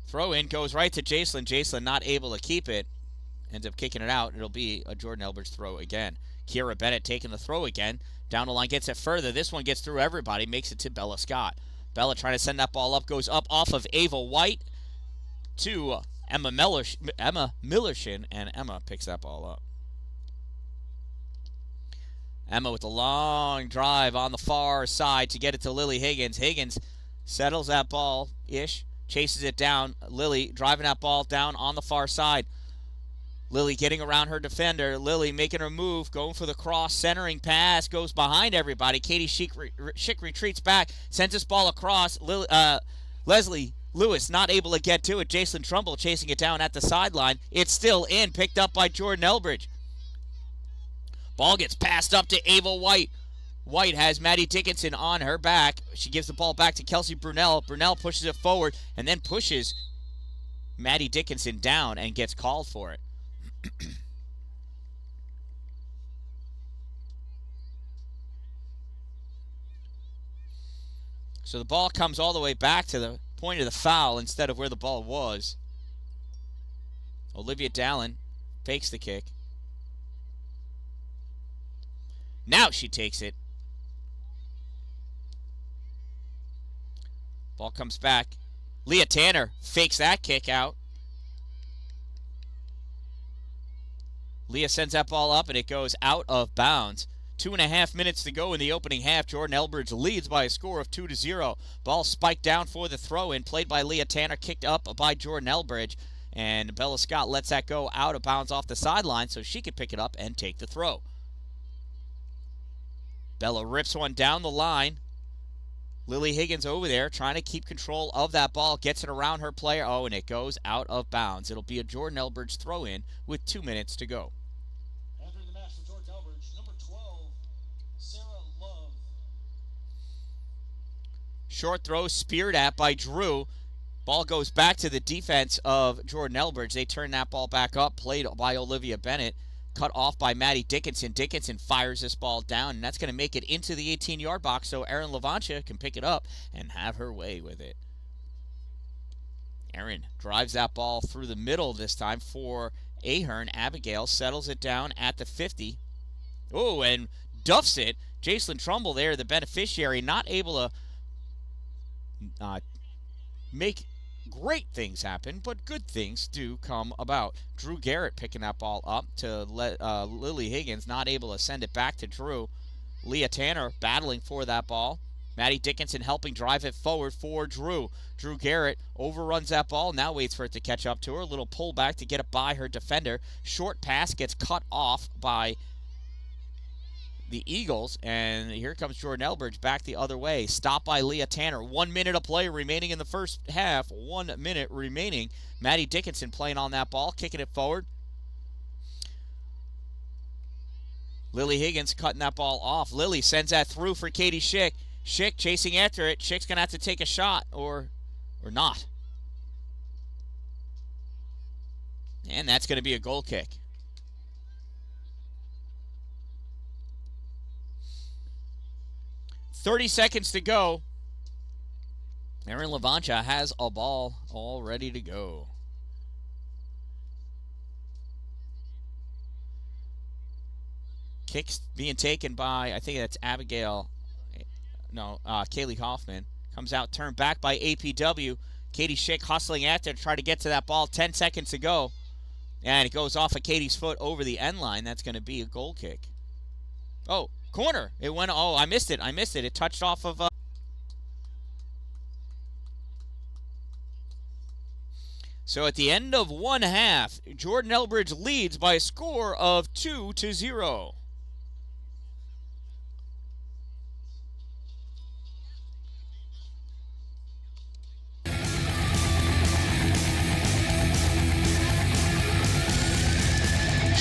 Throw in goes right to Jacelyn. Jacelyn not able to keep it. Ends up kicking it out. It'll be a Jordan Elbridge throw again. Kira Bennett taking the throw again. Down the line, gets it further. This one gets through everybody. Makes it to Bella Scott. Bella trying to send that ball up. Goes up off of Ava White to Emma Millershin. And Emma picks that ball up. Emma with a long drive on the far side to get it to Lily Higgins. Higgins settles that ball-ish. Chases it down. Lily driving that ball down on the far side. Lily getting around her defender. Lily making her move, going for the cross, centering pass, goes behind everybody. Katie Schick retreats back, sends this ball across. Leslie Lewis not able to get to it. Jacelyn Trumbull chasing it down at the sideline. It's still in, picked up by Jordan Elbridge. Ball gets passed up to Ava White. White has Maddie Dickinson on her back. She gives the ball back to Kelsey Brunel. Brunel pushes it forward and then pushes Maddie Dickinson down and gets called for it. So the ball comes all the way back to the point of the foul instead of where the ball was. Olivia Dallin fakes the kick. Now she takes it. Ball comes back. Leah Tanner fakes that kick out. Leah sends that ball up, and it goes out of bounds. 2.5 minutes to go in the opening half. Jordan Elbridge leads by a score of 2-0. Ball spiked down for the throw-in, played by Leah Tanner, kicked up by Jordan Elbridge. And Bella Scott lets that go out of bounds off the sideline so she can pick it up and take the throw. Bella rips one down the line. Lily Higgins over there trying to keep control of that ball. Gets it around her player. Oh, and it goes out of bounds. It'll be a Jordan Elbridge throw-in with 2 minutes to go. Entering the match for Jordan Elbridge, number 12, Sarah Love. Short throw speared at by Drew. Ball goes back to the defense of Jordan Elbridge. They turn that ball back up. Played by Olivia Bennett. Cut off by Maddie Dickinson. Dickinson fires this ball down, and that's going to make it into the 18-yard box so Erin Levantia can pick it up and have her way with it. Erin drives that ball through the middle this time for Ahern. Abigail settles it down at the 50. Oh, and duffs it. Jacelyn Trumbull there, the beneficiary, not able to make great things happen, but good things do come about. Drew Garrett picking that ball up to Lily Higgins, not able to send it back to Drew. Leah Tanner battling for that ball. Maddie Dickinson helping drive it forward for Drew. Drew Garrett overruns that ball, now waits for it to catch up to her. A little pullback to get it by her defender. Short pass gets cut off by the Eagles, and here comes Jordan Elbridge back the other way. Stopped by Leah Tanner. 1 minute of play remaining in the first half. 1 minute remaining. Maddie Dickinson playing on that ball, kicking it forward. Lily Higgins cutting that ball off. Lily sends that through for Katie Schick. Schick chasing after it. Schick's going to have to take a shot or not. And that's going to be a goal kick. .30 seconds to go. Erin Levantia has a ball all ready to go. Kicks being taken by, I think that's Abigail. No, Kaylee Hoffman. Comes out, turned back by APW. Katie Schick hustling after to try to get to that ball. 10 seconds to go. And it goes off of Katie's foot over the end line. That's going to be a goal kick. Oh, corner. It went, oh, I missed it. It touched off of... So at the end of one half, Jordan Elbridge leads by a score of 2-0.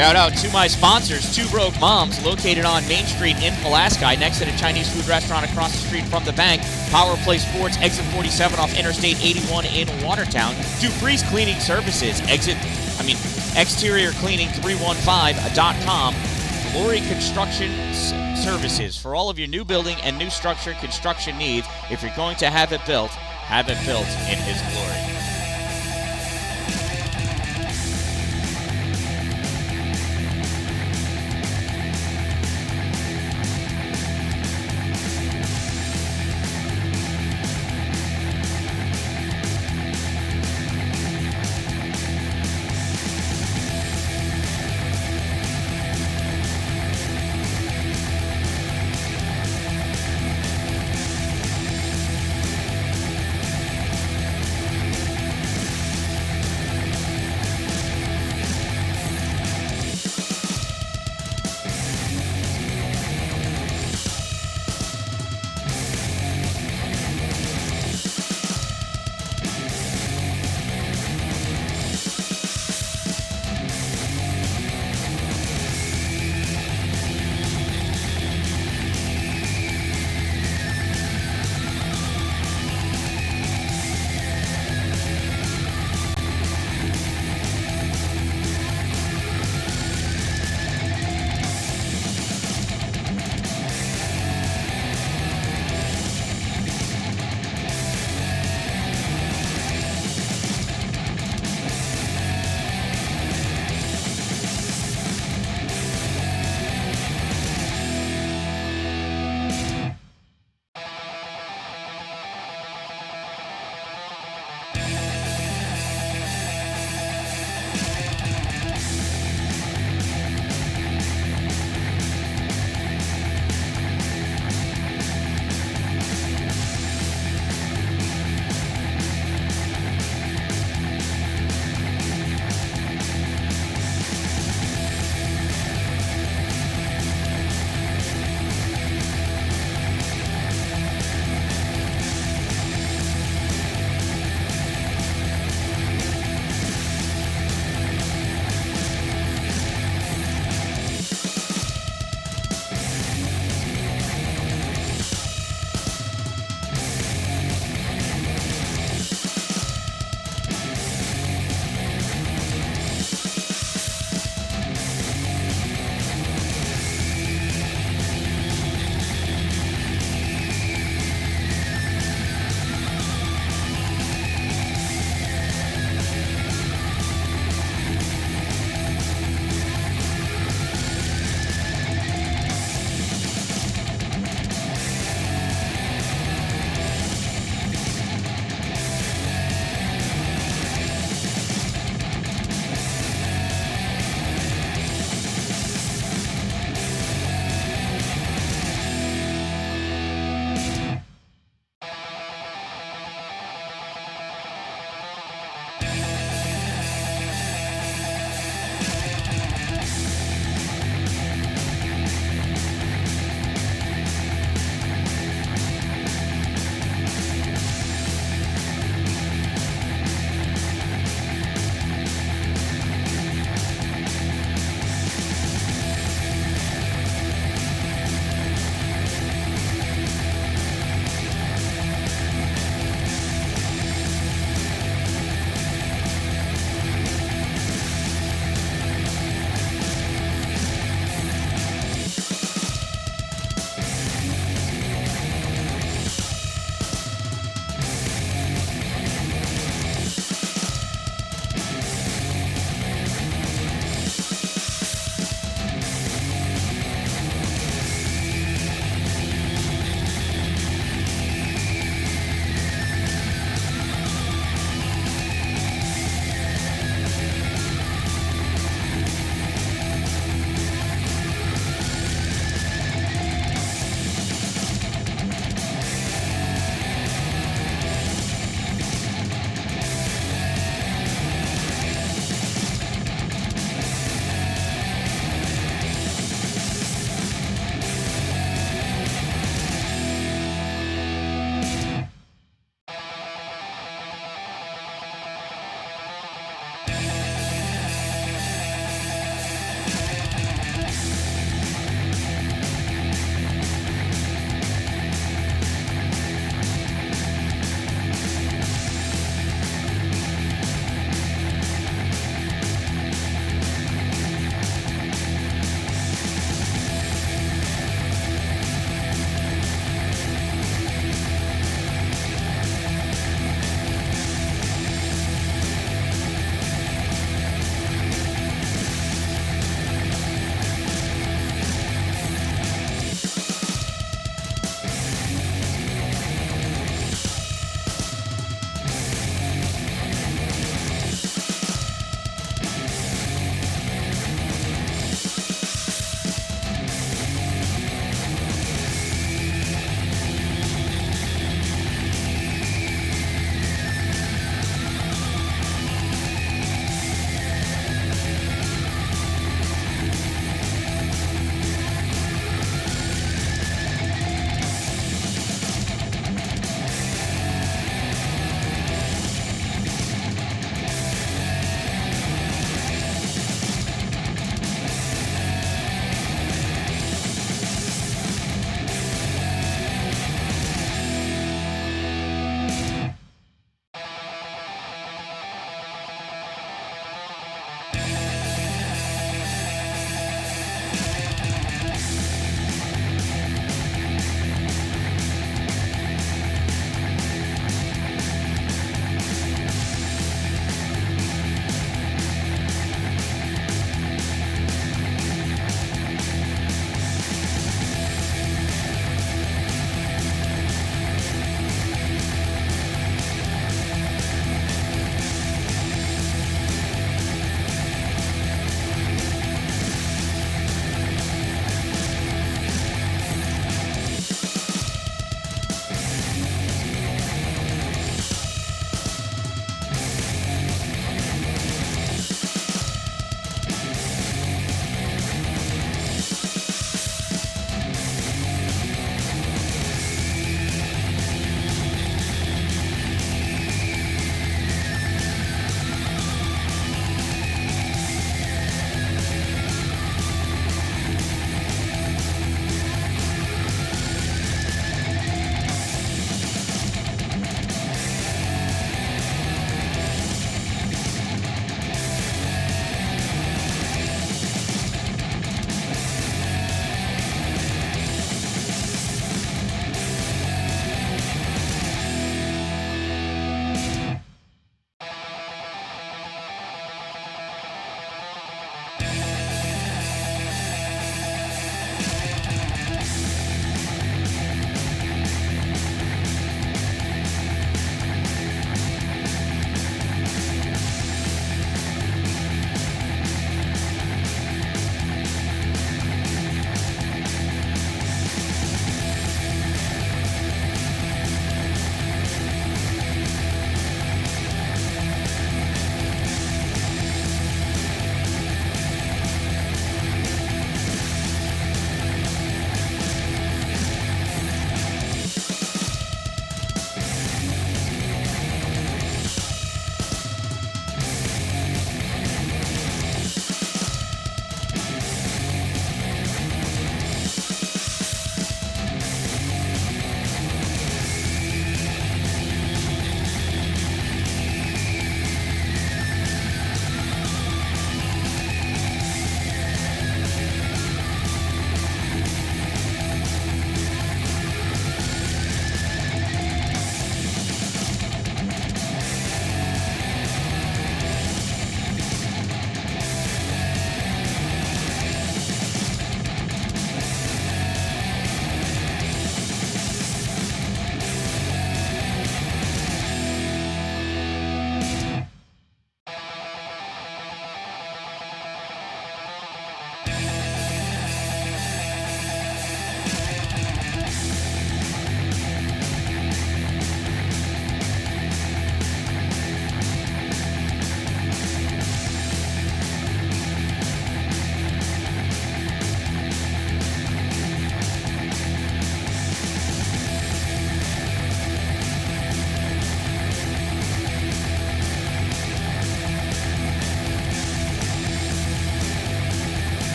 Shout out to my sponsors, Two Broke Moms, located on Main Street in Pulaski, next to the Chinese food restaurant across the street from the bank. Power Play Sports, exit 47 off Interstate 81 in Watertown. Dupree's Cleaning Services, exterior cleaning 315.com. Glory Construction Services, for all of your new building and new structure construction needs. If you're going to have it built in His glory.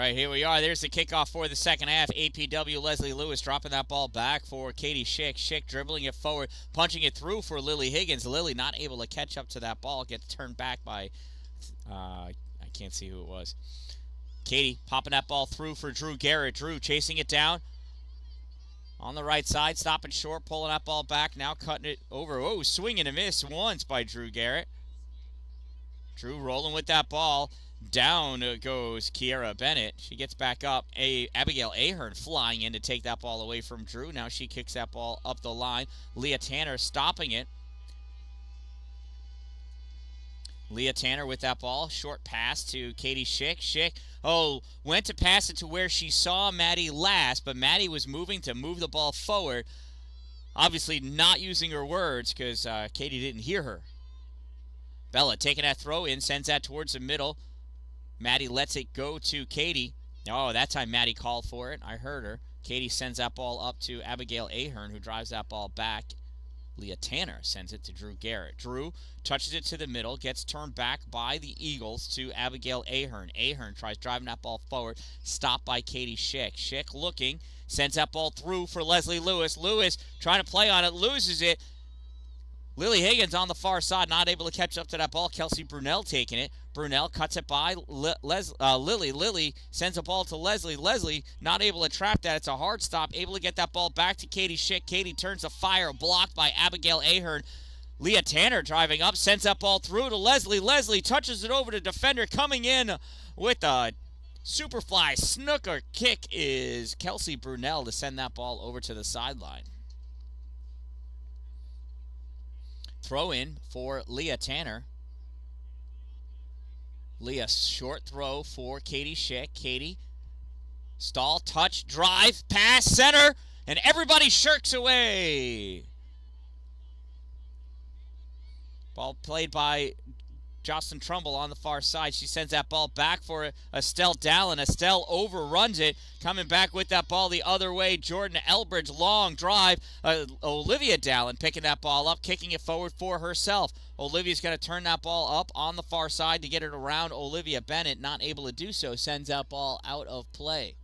right, here we are. There's the kickoff for the second half. APW Leslie Lewis dropping that ball back for Katie Schick. Schick dribbling it forward, punching it through for Lily Higgins. Lily not able to catch up to that ball. Gets turned back by, I can't see who it was. Katie popping that ball through for Drew Garrett. Drew chasing it down on the right side, stopping short, pulling that ball back, now cutting it over. Oh, swing and a miss once by Drew Garrett. Drew rolling with that ball. Down goes Kiera Bennett. She gets back up. Abigail Ahern flying in to take that ball away from Drew. Now she kicks that ball up the line. Leah Tanner stopping it. Leah Tanner with that ball. Short pass to Katie Schick. Schick, went to pass it to where she saw Maddie last, but Maddie was moving to move the ball forward. Obviously not using her words because Katie didn't hear her. Bella taking that throw in, sends that towards the middle. Maddie lets it go to Katie. Oh, that time Maddie called for it. I heard her. Katie sends that ball up to Abigail Ahern, who drives that ball back. Leah Tanner sends it to Drew Garrett. Drew touches it to the middle, gets turned back by the Eagles to Abigail Ahern. Ahern tries driving that ball forward, stopped by Katie Schick. Schick looking, sends that ball through for Leslie Lewis. Lewis trying to play on it, loses it. Lily Higgins on the far side, not able to catch up to that ball. Kelsey Brunell taking it. Brunell cuts it by Lily. Lily sends a ball to Leslie. Leslie not able to trap that. It's a hard stop. Able to get that ball back to Katie Schick. Katie turns the fire, blocked by Abigail Ahern. Leah Tanner driving up, sends that ball through to Leslie. Leslie touches it over to defender. Coming in with a superfly snooker kick is Kelsey Brunell to send that ball over to the sideline. Throw in for Leah Tanner. Leah, short throw for Katie Schick. Katie, stall, touch, drive, pass, center, and everybody shirks away. Ball played by Jocelyn Trumbull on the far side. She sends that ball back for Estelle Dallin. Estelle overruns it. Coming back with that ball the other way, Jordan Elbridge, long drive. Olivia Dallin picking that ball up, kicking it forward for herself. Olivia's going to turn that ball up on the far side to get it around Olivia Bennett. Not able to do so. Sends that ball out of play.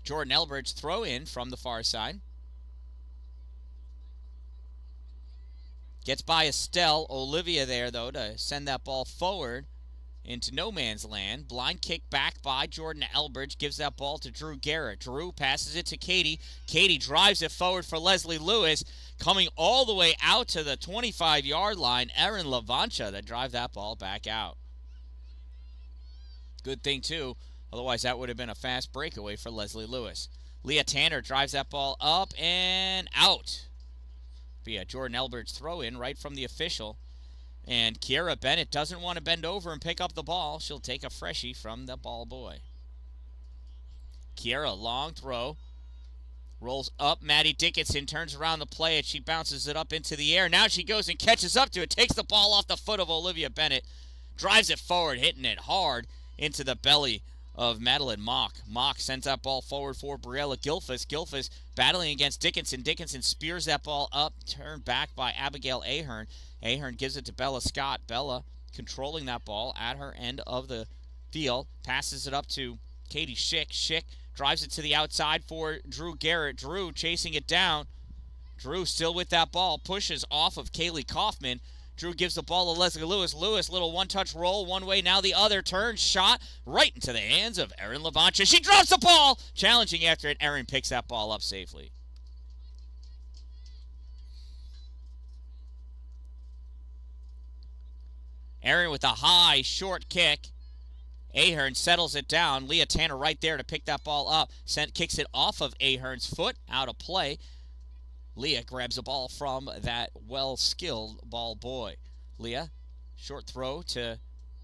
Jordan Elbridge throw in from the far side. Gets by Estelle. Olivia there, though, to send that ball forward into no man's land. Blind kick back by Jordan Elbridge. Gives that ball to Drew Garrett. Drew passes it to Katie. Katie drives it forward for Leslie Lewis. Coming all the way out to the 25-yard line, Erin Lavancha to drive that ball back out. Good thing, too. Otherwise, that would have been a fast breakaway for Leslie Lewis. Leah Tanner drives that ball up and out. Be a Jordan Elbridge throw in right from the official. And Kiera Bennett doesn't want to bend over and pick up the ball. She'll take a freshie from the ball boy. Kiera, long throw. Rolls up. Maddie Dickinson turns around the play and she bounces it up into the air. Now she goes and catches up to it. Takes the ball off the foot of Olivia Bennett. Drives it forward, hitting it hard into the belly of Madeline Mock. Mock sends that ball forward for Briella Gilfus. Gilfus battling against Dickinson. Dickinson spears that ball up, turned back by Abigail Ahern. Ahern gives it to Bella Scott. Bella controlling that ball at her end of the field. Passes it up to Katie Schick. Schick drives it to the outside for Drew Garrett. Drew chasing it down. Drew still with that ball. Pushes off of Kaylee Kaufman. Drew gives the ball to Leslie Lewis. Lewis, little one-touch roll, one way, now the other. Turn, shot, right into the hands of Erin Lavancha. She drops the ball! Challenging after it, Erin picks that ball up safely. Erin with a high, short kick. Ahern settles it down. Leah Tanner right there to pick that ball up. Kicks it off of Ahern's foot, out of play. Leah grabs a ball from that well-skilled ball boy. Leah, short throw to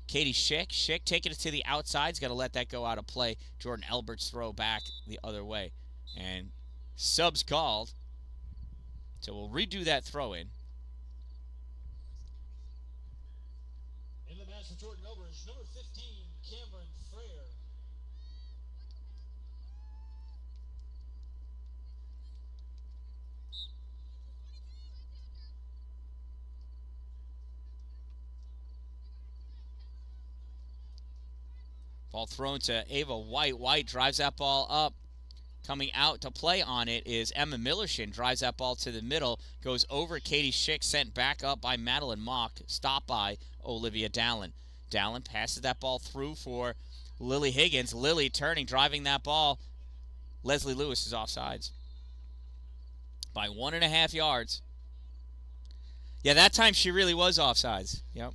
Katie Schick. Schick taking it to the outside. He's going to let that go out of play. Jordan Elbert's throw back the other way. And subs called. So we'll redo that throw in. In the match for Jordan Elbridge, number 15, Cameron Frere. Ball thrown to Ava White. White drives that ball up. Coming out to play on it is Emma Millershin. Drives that ball to the middle. Goes over Katie Schick. Sent back up by Madeline Mock. Stopped by Olivia Dallin. Dallin passes that ball through for Lily Higgins. Lily turning, driving that ball. Leslie Lewis is offsides by 1.5 yards. Yeah, that time she really was offsides. Yep.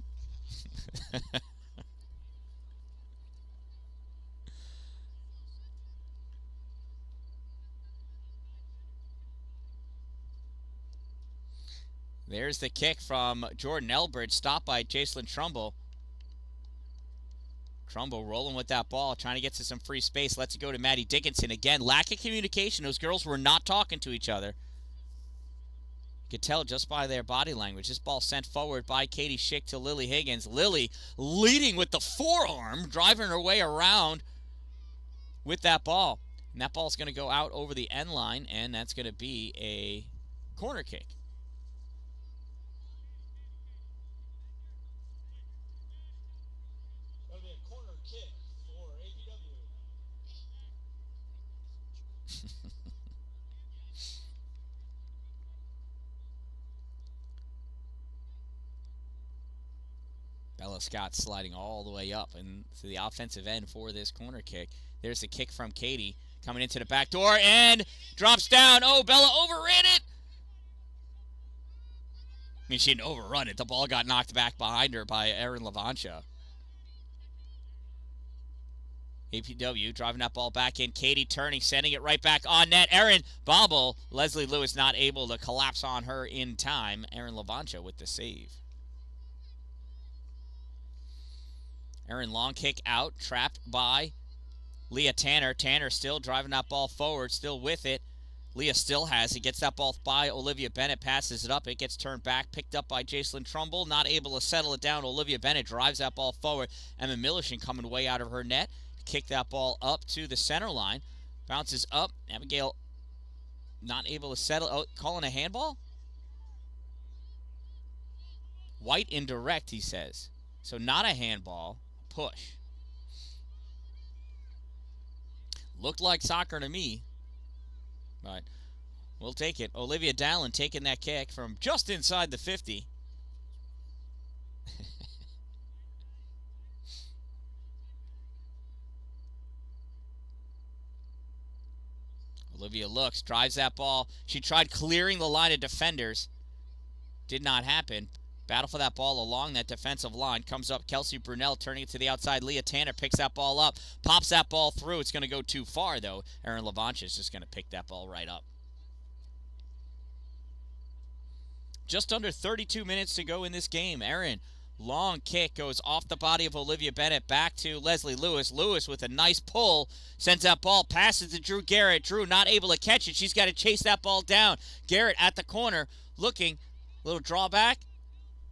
There's the kick from Jordan Elbridge, stopped by Jacelyn Trumbull. Trumbull rolling with that ball, trying to get to some free space. Lets it go to Maddie Dickinson. Again, lack of communication. Those girls were not talking to each other. You could tell just by their body language. This ball sent forward by Katie Schick to Lily Higgins. Lily leading with the forearm, driving her way around with that ball. And that ball's going to go out over the end line, and that's going to be a corner kick. That'll be a corner kick for APW. Bella Scott sliding all the way up and to the offensive end for this corner kick. There's the kick from Katie coming into the back door and drops down. Oh, Bella overran it. I mean, she didn't overrun it. The ball got knocked back behind her by Erin Lavancia. APW driving that ball back in. Katie turning, sending it right back on net. Erin bobble. Leslie Lewis not able to collapse on her in time. Erin Lavancia with the save. Erin long kick out, trapped by Leah Tanner. Tanner still driving that ball forward, still with it. Leah still has it, gets that ball by Olivia Bennett, passes it up. It gets turned back, picked up by Jacelyn Trumbull, not able to settle it down. Olivia Bennett drives that ball forward. Emma Millershin coming way out of her net. Kick that ball up to the center line. Bounces up. Abigail not able to settle. Oh, calling a handball? White indirect, he says. So not a handball. Push. Looked like soccer to me, but we'll take it. Olivia Dallin taking that kick from just inside the 50. Olivia looks, drives that ball. She tried clearing the line of defenders. Did not happen. Battle for that ball along that defensive line. Comes up Kelsey Brunel, turning it to the outside. Leah Tanner picks that ball up. Pops that ball through. It's going to go too far, though. Erin Lavancia is just going to pick that ball right up. Just under 32 minutes to go in this game. Erin, long kick, goes off the body of Olivia Bennett. Back to Leslie Lewis. Lewis with a nice pull. Sends that ball. Passes to Drew Garrett. Drew not able to catch it. She's got to chase that ball down. Garrett at the corner. Looking. Little drawback.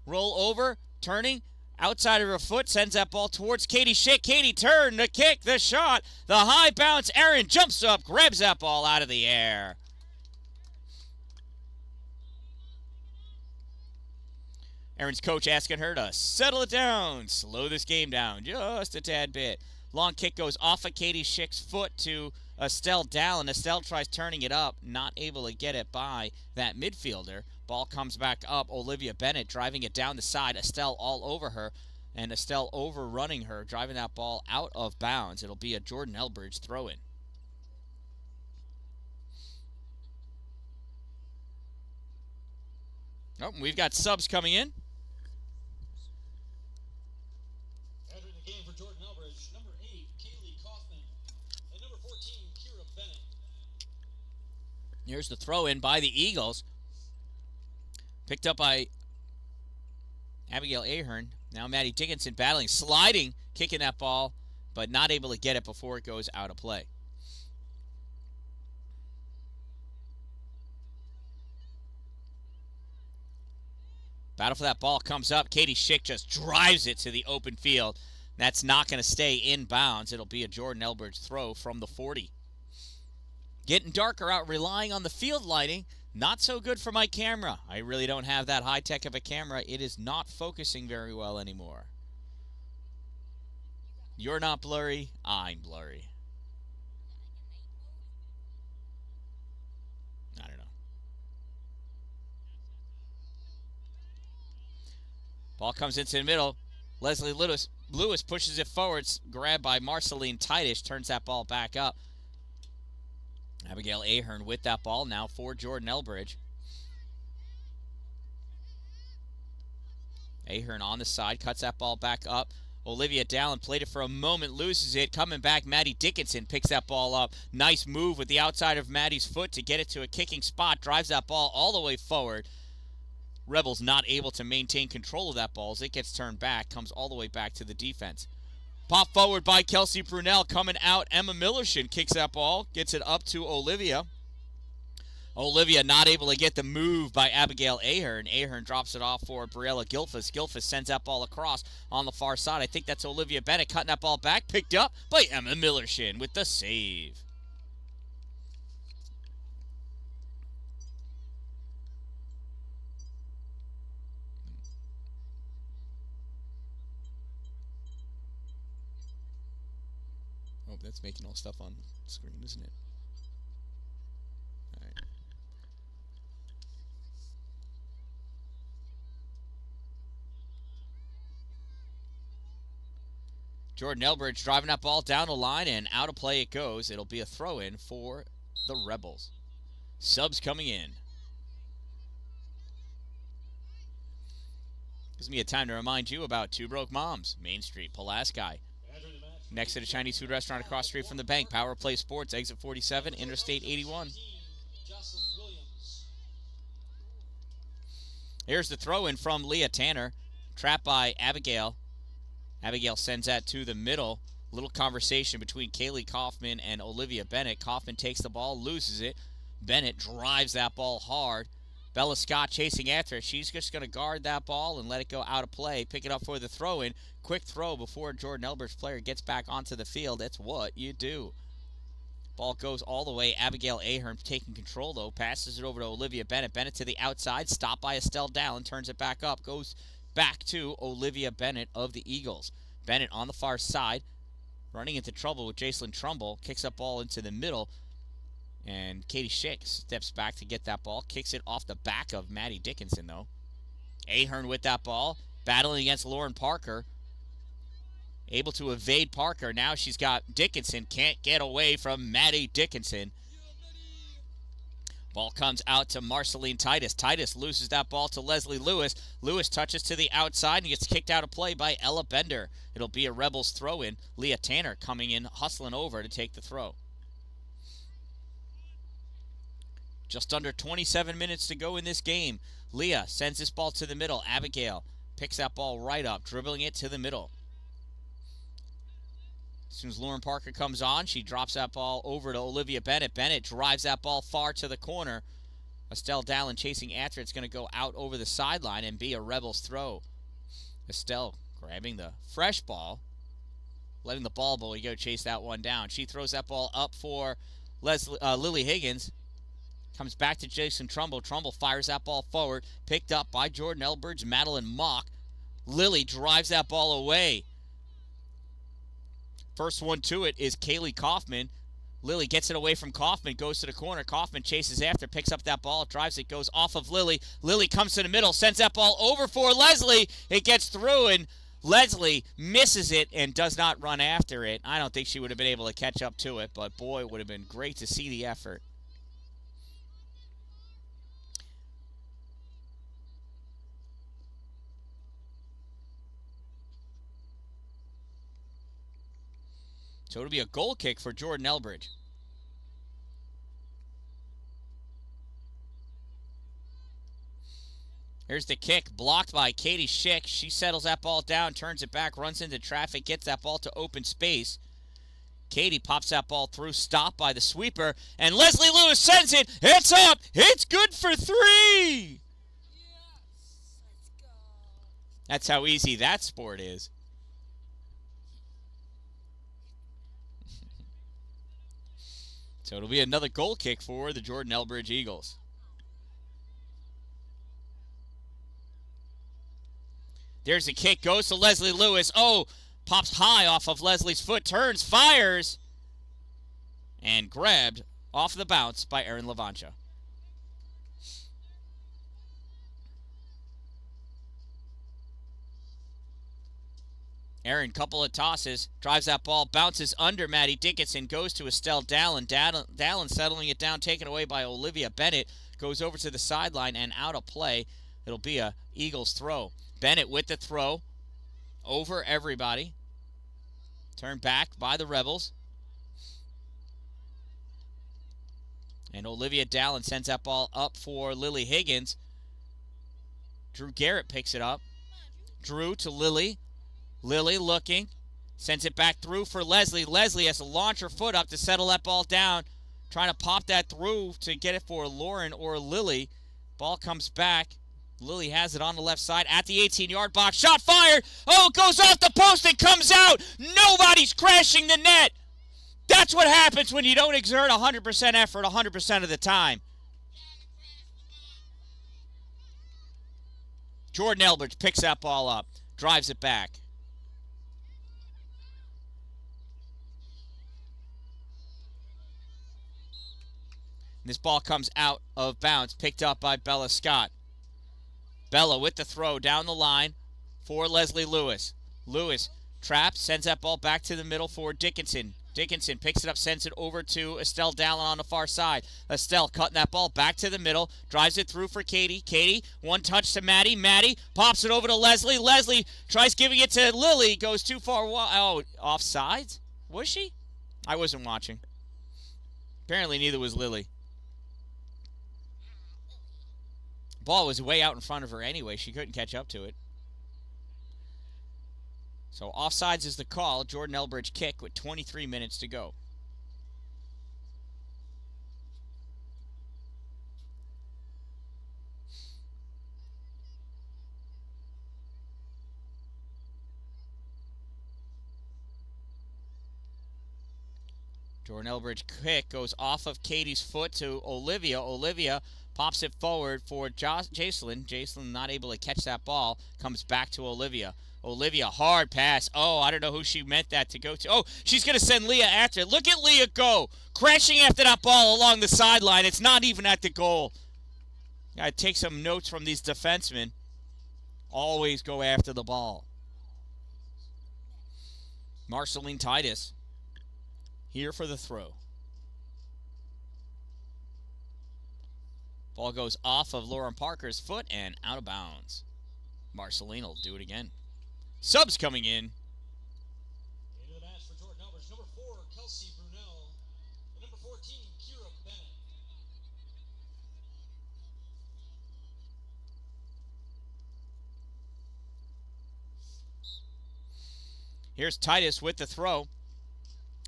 Roll over, turning, outside of her foot, sends that ball towards Katie Schick. Katie turn, the kick, the shot, the high bounce. Erin jumps up, grabs that ball out of the air. Erin's coach asking her to settle it down, slow this game down just a tad bit. Long kick goes off of Katie Schick's foot to Estelle Dallin. Estelle tries turning it up, not able to get it by that midfielder. Ball comes back up. Olivia Bennett driving it down the side. Estelle all over her, and Estelle overrunning her, driving that ball out of bounds. It'll be a Jordan Elbridge throw-in. Oh, we've got subs coming in. Entering the game for Jordan Elbridge, number 8, Kaylee Kaufman, and number 14, Kira Bennett. Here's the throw-in by the Eagles. Picked up by Abigail Ahern. Now Maddie Dickinson battling, sliding, kicking that ball, but not able to get it before it goes out of play. Battle for that ball comes up. Katie Schick just drives it to the open field. That's not going to stay in bounds. It'll be a Jordan Elbridge throw from the 40. Getting darker out, relying on the field lighting. Not so good for my camera. I really don't have that high-tech of a camera. It is not focusing very well anymore. You're not blurry. I'm blurry. I don't know. Ball comes into the middle. Leslie Lewis pushes it forward. It's grabbed by Marceline Titus. Turns that ball back up. Abigail Ahern with that ball now for Jordan Elbridge. Ahern on the side. Cuts that ball back up. Olivia Dan-Dalin played it for a moment, loses it. Coming back, Maddie Dickinson picks that ball up. Nice move with the outside of Maddie's foot to get it to a kicking spot. Drives that ball all the way forward. Rebels not able to maintain control of that ball as it gets turned back. Comes all the way back to the defense. Pop forward by Kelsey Brunel. Coming out, Emma Millershin kicks that ball. Gets it up to Olivia. Olivia not able to get the move by Abigail Ahern. Ahern drops it off for Briella Gilfus. Gilfus sends that ball across on the far side. I think that's Olivia Bennett cutting that ball back. Picked up by Emma Millershin with the save. Oh, that's making all stuff on screen, isn't it? All right. Jordan Elbridge driving that ball down the line, and out of play it goes. It'll be a throw-in for the Rebels. Subs coming in. Gives me a time to remind you about Two Broke Moms, Main Street, Pulaski. Next to the Chinese food restaurant across the street from the bank. Power Play Sports, exit 47, Interstate 81. Here's the throw-in from Leah Tanner. Trapped by Abigail. Abigail sends that to the middle. Little conversation between Kaylee Kaufman and Olivia Bennett. Kaufman takes the ball, loses it. Bennett drives that ball hard. Bella Scott chasing after it. She's just going to guard that ball and let it go out of play. Pick it up for the throw-in. Quick throw before Jordan Elbridge player gets back onto the field. That's what you do. Ball goes all the way. Abigail Ahern taking control, though. Passes it over to Olivia Bennett. Bennett to the outside. Stopped by Estelle Dallin. Turns it back up. Goes back to Olivia Bennett of the Eagles. Bennett on the far side. Running into trouble with Jacelyn Trumbull. Kicks that ball into the middle. And Katie Schick steps back to get that ball. Kicks it off the back of Maddie Dickinson, though. Ahern with that ball. Battling against Lauren Parker. Able to evade Parker. Now she's got Dickinson. Can't get away from Maddie Dickinson. Ball comes out to Marceline Titus. Titus loses that ball to Leslie Lewis. Lewis touches to the outside and gets kicked out of play by Ella Bender. It'll be a Rebels throw-in. Leah Tanner coming in, hustling over to take the throw. Just under 27 minutes to go in this game. Leah sends this ball to the middle. Abigail picks that ball right up, dribbling it to the middle. As soon as Lauren Parker comes on, she drops that ball over to Olivia Bennett. Bennett drives that ball far to the corner. Estelle Dallin chasing after. It's going to go out over the sideline and be a Rebels throw. Estelle grabbing the fresh ball, letting the ball boy go chase that one down. She throws that ball up for Lily Higgins. Comes back to Jason Trumbull. Trumbull fires that ball forward. Picked up by Jordan Elbridge, Madeline Mock. Lily drives that ball away. First one to it is Kaylee Kaufman. Lily gets it away from Kaufman, goes to the corner. Kaufman chases after, picks up that ball, drives it, goes off of Lily. Lily comes to the middle, sends that ball over for Leslie. It gets through, and Leslie misses it and does not run after it. I don't think she would have been able to catch up to it, but boy, it would have been great to see the effort. So it'll be a goal kick for Jordan Elbridge. Here's the kick, blocked by Katie Schick. She settles that ball down, turns it back, runs into traffic, gets that ball to open space. Katie pops that ball through, stopped by the sweeper, and Leslie Lewis sends it. It's up. It's good for 3. Yes, let's go. That's how easy that sport is. So it'll be another goal kick for the Jordan Elbridge Eagles. There's a kick, goes to Leslie Lewis. Oh, Pops high off of Leslie's foot, turns, fires, and grabbed off the bounce by Erin Levancha. Erin, couple of tosses, drives that ball, bounces under Maddie Dickinson, goes to Estelle Dallin. Dallin settling it down, taken away by Olivia Bennett, goes over to the sideline and out of play. It'll be a Eagles throw. Bennett with the throw over everybody. Turned back by the Rebels. And Olivia Dallin sends that ball up for Lily Higgins. Drew Garrett picks it up. Drew to Lily. Lily looking. Sends it back through for Leslie. Leslie has to launch her foot up to settle that ball down. Trying to pop that through to get it for Lauren or Lily. Ball comes back. Lily has it on the left side at the 18-yard box. Shot fired. Oh, it goes off the post and comes out. Nobody's crashing the net. That's what happens when you don't exert 100% effort 100% of the time. Jordan Elbridge picks that ball up. Drives it back. This ball comes out of bounds, picked up by Bella Scott. Bella with the throw down the line for Leslie Lewis. Lewis traps, sends that ball back to the middle for Dickinson. Dickinson picks it up, sends it over to Estelle Dallin on the far side. Estelle cutting that ball back to the middle, drives it through for Katie. Katie, one touch to Maddie. Maddie pops it over to Leslie. Leslie tries giving it to Lily, goes too far. Oh, offsides? Was she? I wasn't watching. Apparently neither was Lily. Ball was way out in front of her anyway. She couldn't catch up to it. So offsides is the call. Jordan Elbridge kick with 23 minutes to go. Jordan Elbridge kick goes off of Katie's foot to Olivia. Olivia pops it forward for Jacelyn. Jacelyn not able to catch that ball. Comes back to Olivia. Olivia, hard pass. Oh, I don't know who she meant that to go to. Oh, she's going to send Leah after it. Look at Leah go. Crashing after that ball along the sideline. It's not even at the goal. Got to take some notes from these defensemen. Always go after the ball. Marceline Titus here for the throw. Ball goes off of Lauren Parker's foot and out of bounds. Marceline will do it again. Subs coming in. Into the match for Jordan Elbridge. Number 4, Kelsey Brunel. And number 14, Kira Bennett. Here's Titus with the throw.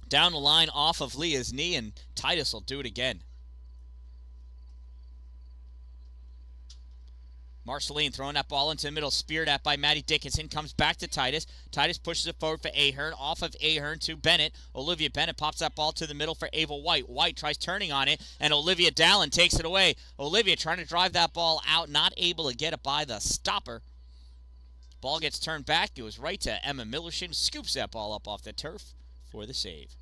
Down the line off of Leah's knee, and Titus will do it again. Marceline throwing that ball into the middle, speared at by Maddie Dickinson, comes back to Titus. Titus pushes it forward for Ahern, off of Ahern to Bennett. Olivia Bennett pops that ball to the middle for Ava White. White tries turning on it, and Olivia Dallin takes it away. Olivia trying to drive that ball out, not able to get it by the stopper. Ball gets turned back, goes right to Emma Millershin, scoops that ball up off the turf for the save.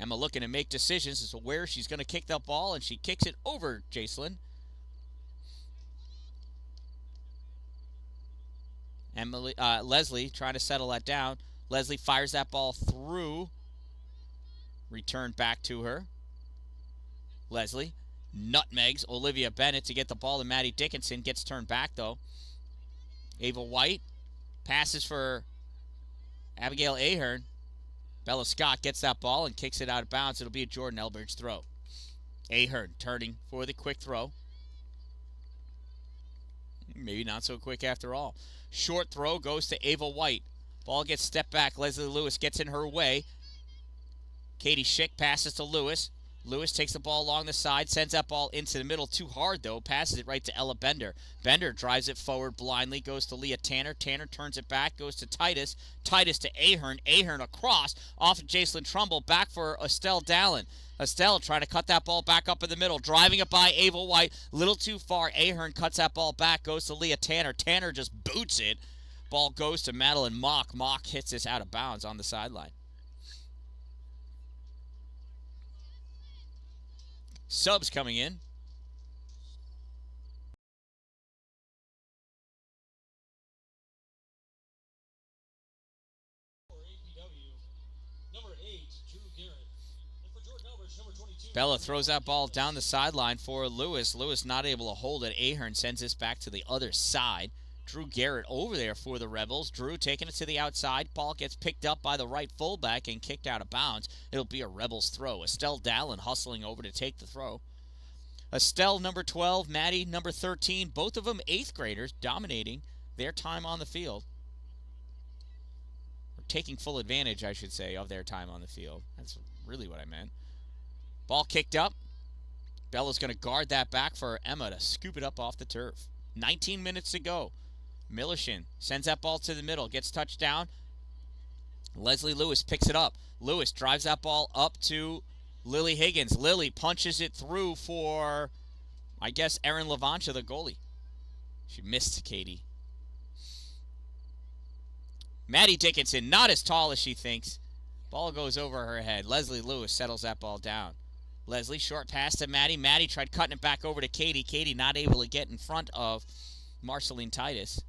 Emma looking to make decisions as to where she's going to kick that ball, and she kicks it over Jacelyn. Leslie trying to settle that down. Leslie fires that ball through. Returned back to her. Leslie nutmegs Olivia Bennett to get the ball to Maddie Dickinson. Gets turned back, though. Ava White passes for Abigail Ahern. Bella Scott gets that ball and kicks it out of bounds. It'll be a Jordan Elbridge throw. Ahern turning for the quick throw. Maybe not so quick after all. Short throw goes to Ava White. Ball gets stepped back. Leslie Lewis gets in her way. Katie Schick passes to Lewis. Lewis takes the ball along the side, sends that ball into the middle. Too hard, though. Passes it right to Ella Bender. Bender drives it forward blindly. Goes to Leah Tanner. Tanner turns it back. Goes to Titus. Titus to Ahern. Ahern across. Off of Jacelyn Trumbull. Back for Estelle Dallin. Estelle trying to cut that ball back up in the middle. Driving it by Ava White. Little too far. Ahern cuts that ball back. Goes to Leah Tanner. Tanner just boots it. Ball goes to Madeline Mock. Mock hits this out of bounds on the sideline. Subs coming in. For APW, number 8, Drew Garrett. And for Jordan Elbridge, number 22. Bella throws that ball down the sideline for Lewis. Lewis not able to hold it. Ahern sends this back to the other side. Drew Garrett over there for the Rebels. Drew taking it to the outside. Ball gets picked up by the right fullback and kicked out of bounds. It'll be a Rebels throw. Estelle Dallin hustling over to take the throw. Estelle, number 12. Maddie, number 13. Both of them 8th graders dominating their time on the field. Or taking full advantage, I should say, of their time on the field. That's really what I meant. Ball kicked up. Bella's going to guard that back for Emma to scoop it up off the turf. 19 minutes to go. Millichin sends that ball to the middle, gets touched down. Leslie Lewis picks it up. Lewis drives that ball up to Lily Higgins. Lily punches it through for, I guess, Erin Lavancha, the goalie. She missed Katie. Maddie Dickinson, not as tall as she thinks. Ball goes over her head. Leslie Lewis settles that ball down. Leslie, short pass to Maddie. Maddie tried cutting it back over to Katie. Katie not able to get in front of Marceline Titus.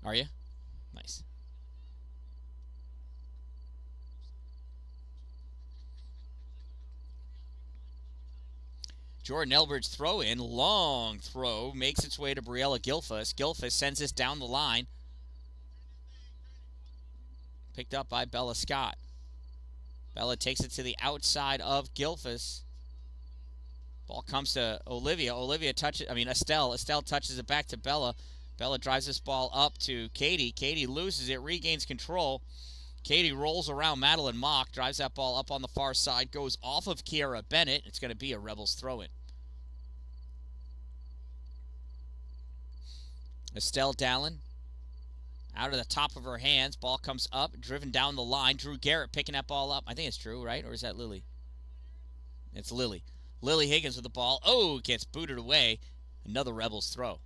Are you? Nice. Jordan Elbridge throw in. Long throw. Makes its way to Briella Gilfus. Gilfus sends this down the line. Picked up by Bella Scott. Bella takes it to the outside of Gilfus. Ball comes to Olivia. Estelle. Estelle touches it back to Bella. Bella drives this ball up to Katie. Katie loses it, regains control. Katie rolls around Madeline Mock, drives that ball up on the far side, goes off of Kiara Bennett. It's going to be a Rebels throw-in. Estelle Dallin, out of the top of her hands. Ball comes up, driven down the line. Drew Garrett picking that ball up. I think it's Drew, right? Or is that Lily? It's Lily. Lily Higgins with the ball. Oh, gets booted away. Another Rebels throw.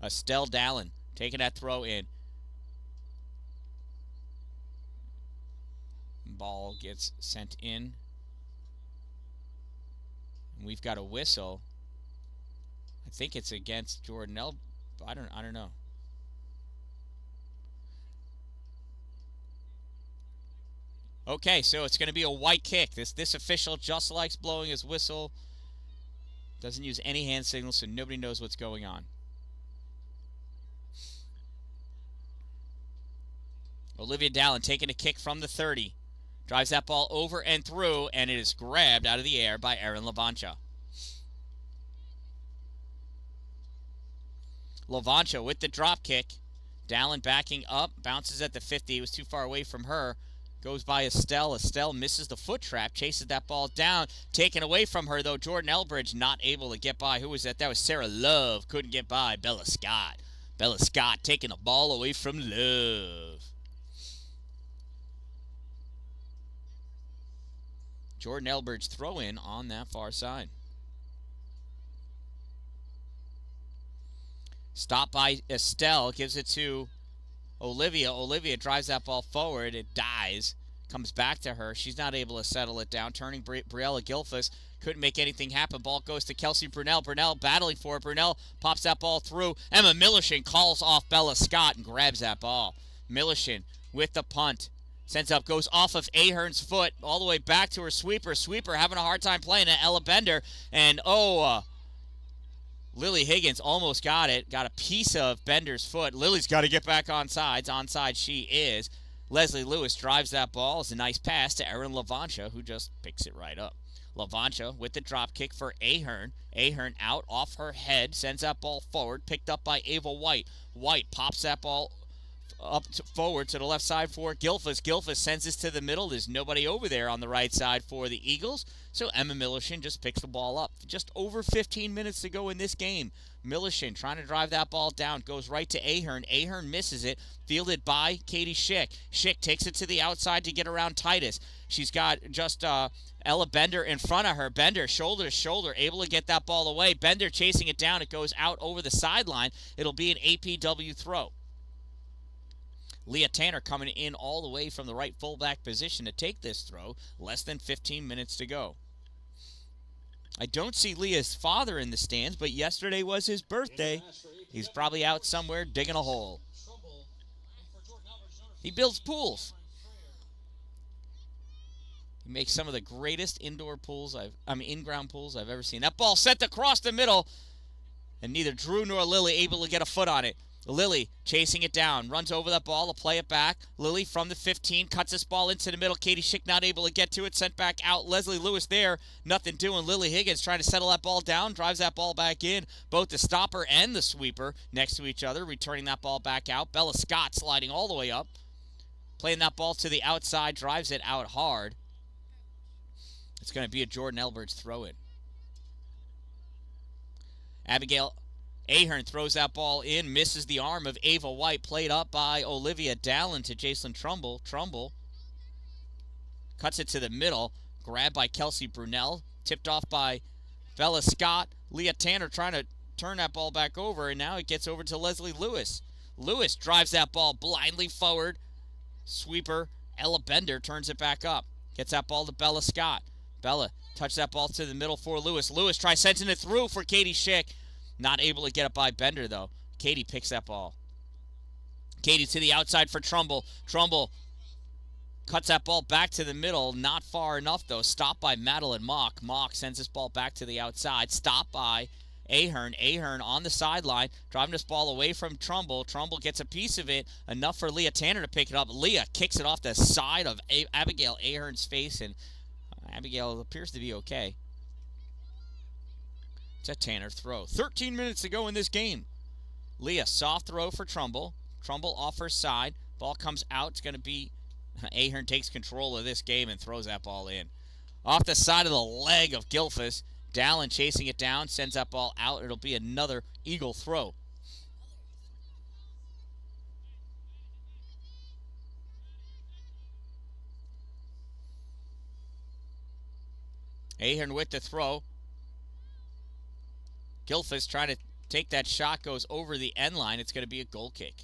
Estelle Dallin taking that throw in. Ball gets sent in. And we've got a whistle. I think it's against Jordan Elbridge. I don't know. Okay, so it's going to be a white kick. This official just likes blowing his whistle. Doesn't use any hand signals, so nobody knows what's going on. Olivia Dallin taking a kick from the 30. Drives that ball over and through, and it is grabbed out of the air by Erin Lavancha. Lavancha with the drop kick. Dallin backing up, bounces at the 50. It was too far away from her. Goes by Estelle. Estelle misses the foot trap, chases that ball down. Taken away from her, though. Jordan Elbridge not able to get by. Who was that? That was Sarah Love. Couldn't get by Bella Scott. Bella Scott taking the ball away from Love. Jordan Elbridge throw in on that far side. Stop by Estelle, gives it to Olivia. Olivia drives that ball forward. It dies. Comes back to her. She's not able to settle it down. Turning Briella Gilfus. Couldn't make anything happen. Ball goes to Kelsey Brunell. Brunell battling for it. Brunell pops that ball through. Emma Millichin calls off Bella Scott and grabs that ball. Millichin with the punt. Sends up, goes off of Ahern's foot all the way back to her sweeper. Sweeper having a hard time playing it. Ella Bender. And, Lily Higgins almost got it. Got a piece of Bender's foot. Lily's got to get back on sides. Onside she is. Leslie Lewis drives that ball. It's a nice pass to Erin Lavancha, who just picks it right up. Lavancha with the drop kick for Ahern. Ahern out off her head. Sends that ball forward. Picked up by Ava White. White pops that ball forward to the left side for Gilfus. Gilfus sends this to the middle. There's nobody over there on the right side for the Eagles. So Emma Millichin just picks the ball up. Just over 15 minutes to go in this game. Millichin trying to drive that ball down. Goes right to Ahern. Ahern misses it. Fielded by Katie Schick. Schick takes it to the outside to get around Titus. She's got just Ella Bender in front of her. Bender, shoulder to shoulder, able to get that ball away. Bender chasing it down. It goes out over the sideline. It'll be an APW throw. Leah Tanner coming in all the way from the right fullback position to take this throw. Less than 15 minutes to go. I don't see Leah's father in the stands, but yesterday was his birthday. He's probably out somewhere digging a hole. He builds pools. He makes some of the greatest in-ground pools I've ever seen. That ball sent across the middle, and neither Drew nor Lily able to get a foot on it. Lily chasing it down, runs over that ball to play it back. Lily from the 15, cuts this ball into the middle. Katie Schick not able to get to it, sent back out. Leslie Lewis there, nothing doing. Lily Higgins trying to settle that ball down, drives that ball back in. Both the stopper and the sweeper next to each other, returning that ball back out. Bella Scott sliding all the way up, playing that ball to the outside, drives it out hard. It's going to be a Jordan Elbridge throw-in. Abigail Ahern throws that ball in, misses the arm of Ava White, played up by Olivia Dallin to Jacelyn Trumbull. Trumbull cuts it to the middle, grabbed by Kelsey Brunell, tipped off by Bella Scott. Leah Tanner trying to turn that ball back over, and now it gets over to Leslie Lewis. Lewis drives that ball blindly forward. Sweeper, Ella Bender turns it back up. Gets that ball to Bella Scott. Bella touched that ball to the middle for Lewis. Lewis tries sending it through for Katie Schick. Not able to get it by Bender, though. Katie picks that ball. Katie to the outside for Trumbull. Trumbull cuts that ball back to the middle. Not far enough, though. Stopped by Madeline Mock. Mock sends this ball back to the outside. Stopped by Ahern. Ahern on the sideline, driving this ball away from Trumbull. Trumbull gets a piece of it, enough for Leah Tanner to pick it up. Leah kicks it off the side of Abigail Ahern's face, and Abigail appears to be okay. It's a Tanner throw. 13 minutes to go in this game. Leah, soft throw for Trumbull. Trumbull off her side. Ball comes out. It's going to be Ahern takes control of this game and throws that ball in. Off the side of the leg of Gilfus. Dallin chasing it down, sends that ball out. It'll be another Eagle throw. Ahern with the throw. Gilfus trying to take that shot, goes over the end line. It's going to be a goal kick.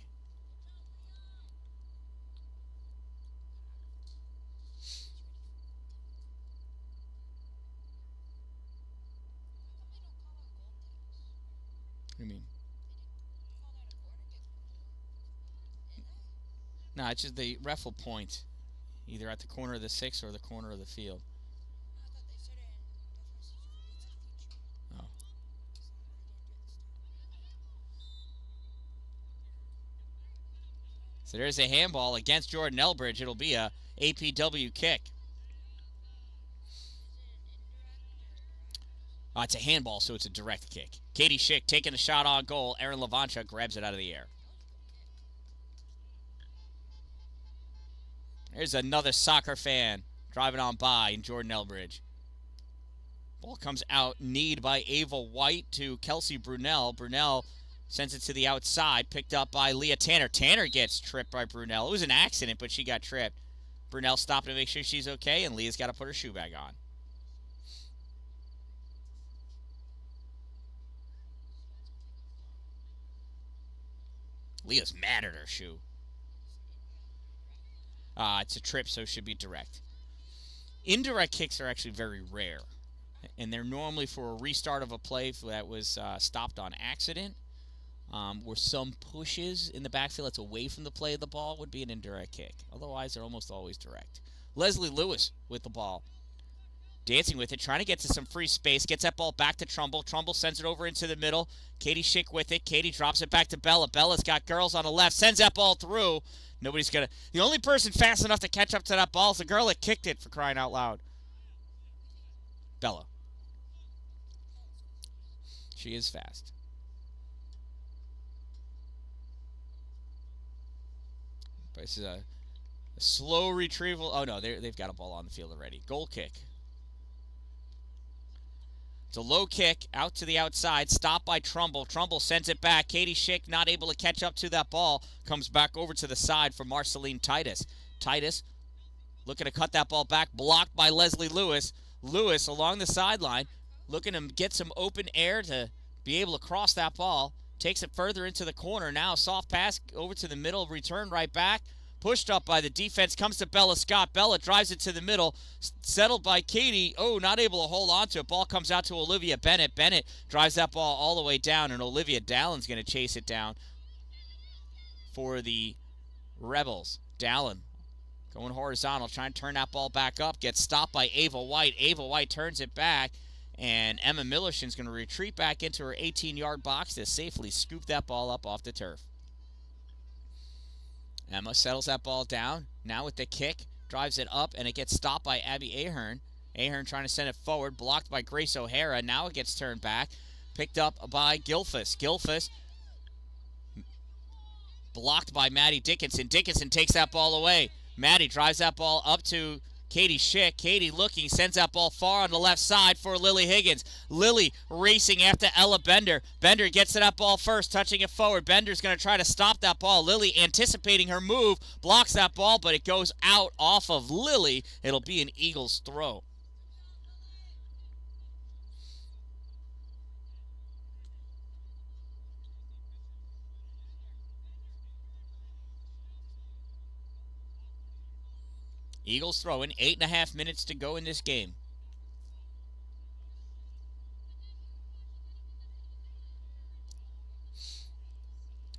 What do you mean? No, it's just the ref will point either at the corner of the 6 or the corner of the field. Oh. So there's a handball against Jordan Elbridge. It'll be a APW kick. It's a handball, so it's a direct kick. Katie Schick taking a shot on goal. Erin Lavancha grabs it out of the air. There's another soccer fan driving on by in Jordan Elbridge. Ball comes out, kneed by Ava White to Kelsey Brunell. Brunell sends it to the outside, picked up by Leah Tanner. Tanner gets tripped by Brunell. It was an accident, but she got tripped. Brunell stopped to make sure she's okay, and Leah's got to put her shoe bag on. Leah's mad at her shoe. It's a trip, so it should be direct. Indirect kicks are actually very rare, and they're normally for a restart of a play that was stopped on accident, where some pushes in the backfield that's away from the play of the ball would be an indirect kick. Otherwise, they're almost always direct. Leslie Lewis with the ball. Dancing with it, trying to get to some free space. Gets that ball back to Trumbull. Trumbull sends it over into the middle. Katie Schick with it. Katie drops it back to Bella. Bella's got girls on the left. Sends that ball through. Nobody's going to... The only person fast enough to catch up to that ball is the girl that kicked it, for crying out loud. Bella. She is fast. But this is a slow retrieval. Oh, no, they've got a ball on the field already. Goal kick. It's a low kick out to the outside, stopped by Trumbull. Trumbull sends it back. Katie Schick not able to catch up to that ball. Comes back over to the side for Marceline Titus. Titus looking to cut that ball back, blocked by Leslie Lewis. Lewis along the sideline, looking to get some open air to be able to cross that ball. Takes it further into the corner. Now soft pass over to the middle, return right back. Pushed up by the defense, comes to Bella Scott. Bella drives it to the middle, settled by Katie. Oh, not able to hold on to it. Ball comes out to Olivia Bennett. Bennett drives that ball all the way down, and Olivia Dallin's going to chase it down for the Rebels. Dalin going horizontal, trying to turn that ball back up. Gets stopped by Ava White. Ava White turns it back, and Emma Millerson's going to retreat back into her 18-yard box to safely scoop that ball up off the turf. Emma settles that ball down. Now with the kick, drives it up, and it gets stopped by Abby Ahern. Ahern trying to send it forward, blocked by Grace O'Hara. Now it gets turned back, picked up by Gilfus. Gilfus blocked by Maddie Dickinson. Dickinson takes that ball away. Maddie drives that ball up to Katie Schick. Katie looking, sends that ball far on the left side for Lily Higgins. Lily racing after Ella Bender. Bender gets to that ball first, touching it forward. Bender's going to try to stop that ball. Lily anticipating her move, blocks that ball, but it goes out off of Lily. It'll be an Eagles throw. Eagles throwing, 8.5 minutes to go in this game.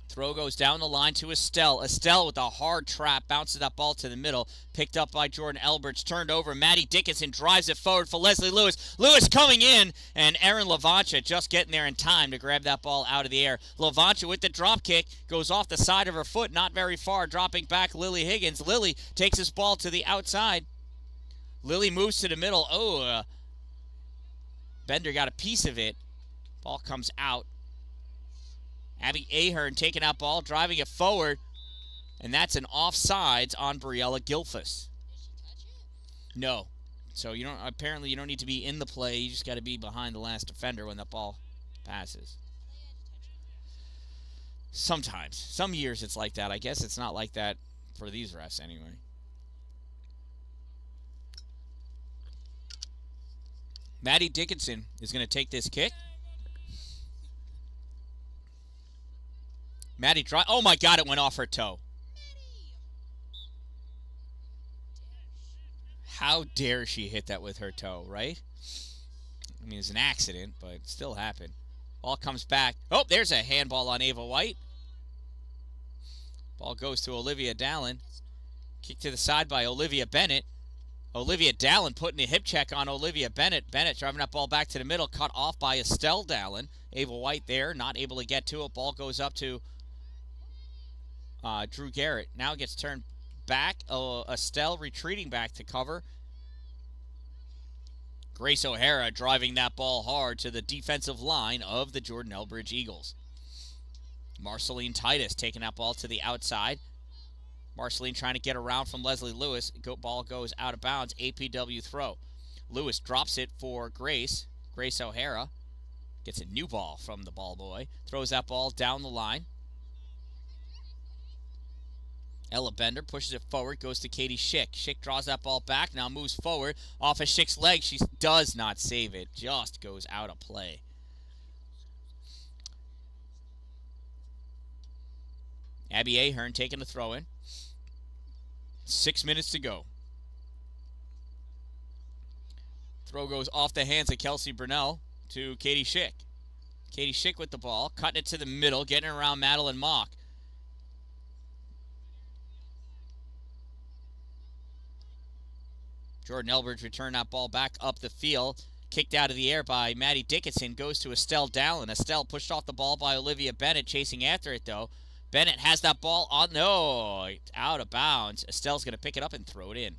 Throw goes down the line to Estelle. Estelle with a hard trap, bounces that ball to the middle, picked up by Jordan Elbridge, turned over. Maddie Dickinson drives it forward for Leslie Lewis. Lewis coming in, and Erin Lavancha just getting there in time to grab that ball out of the air. Lavancha with the drop kick, goes off the side of her foot, not very far, dropping back Lily Higgins. Lily takes this ball to the outside. Lily moves to the middle. Bender got a piece of it. Ball comes out. Abby Ahern taking that ball, driving it forward, and that's an offsides on Briella Gilfus. No. So you don't need to be in the play. You just got to be behind the last defender when the ball passes. Sometimes. Some years it's like that. I guess it's not like that for these refs anyway. Maddie Dickinson is going to take this kick. Maddie drive. Oh my God! It went off her toe. How dare she hit that with her toe, right? I mean, it's an accident, but it still happened. Ball comes back. Oh, there's a handball on Ava White. Ball goes to Olivia Dalin. Kick to the side by Olivia Bennett. Olivia Dalin putting a hip check on Olivia Bennett. Bennett driving that ball back to the middle, cut off by Estelle Dalin. Ava White there, not able to get to it. Ball goes up to Drew Garrett. Now gets turned back. Estelle retreating back to cover. Grace O'Hara driving that ball hard to the defensive line of the Jordan Elbridge Eagles. Marceline Titus taking that ball to the outside. Marceline trying to get around from Leslie Lewis. Ball goes out of bounds. APW throw. Lewis drops it for Grace. Grace O'Hara gets a new ball from the ball boy. Throws that ball down the line. Ella Bender pushes it forward, goes to Katie Schick. Schick draws that ball back, now moves forward. Off of Schick's leg, she does not save it. Just goes out of play. Abby Ahern taking the throw in. 6 minutes to go. Throw goes off the hands of Kelsey Brunell to Katie Schick. Katie Schick with the ball, cutting it to the middle, getting around Madeline Mock. Jordan Elbridge returned that ball back up the field. Kicked out of the air by Maddie Dickinson. Goes to Estelle Dalin. Estelle pushed off the ball by Olivia Bennett. Chasing after it, though. Bennett has that ball on. No, out of bounds. Estelle's going to pick it up and throw it in.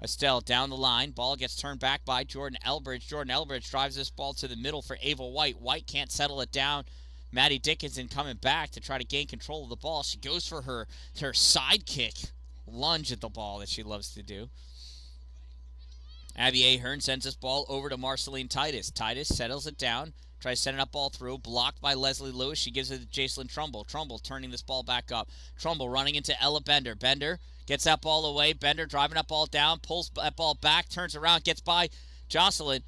Estelle down the line. Ball gets turned back by Jordan Elbridge. Jordan Elbridge drives this ball to the middle for Ava White. White can't settle it down. Maddie Dickinson coming back to try to gain control of the ball. She goes for her sidekick lunge at the ball that she loves to do. Abby Ahern sends this ball over to Marceline Titus. Titus settles it down, tries to send it up ball through, blocked by Leslie Lewis. She gives it to Jacelyn Trumbull. Trumbull turning this ball back up. Trumbull running into Ella Bender. Bender Gets that ball away. Bender driving that ball down. Pulls that ball back. Turns around. Gets by Jacelyn.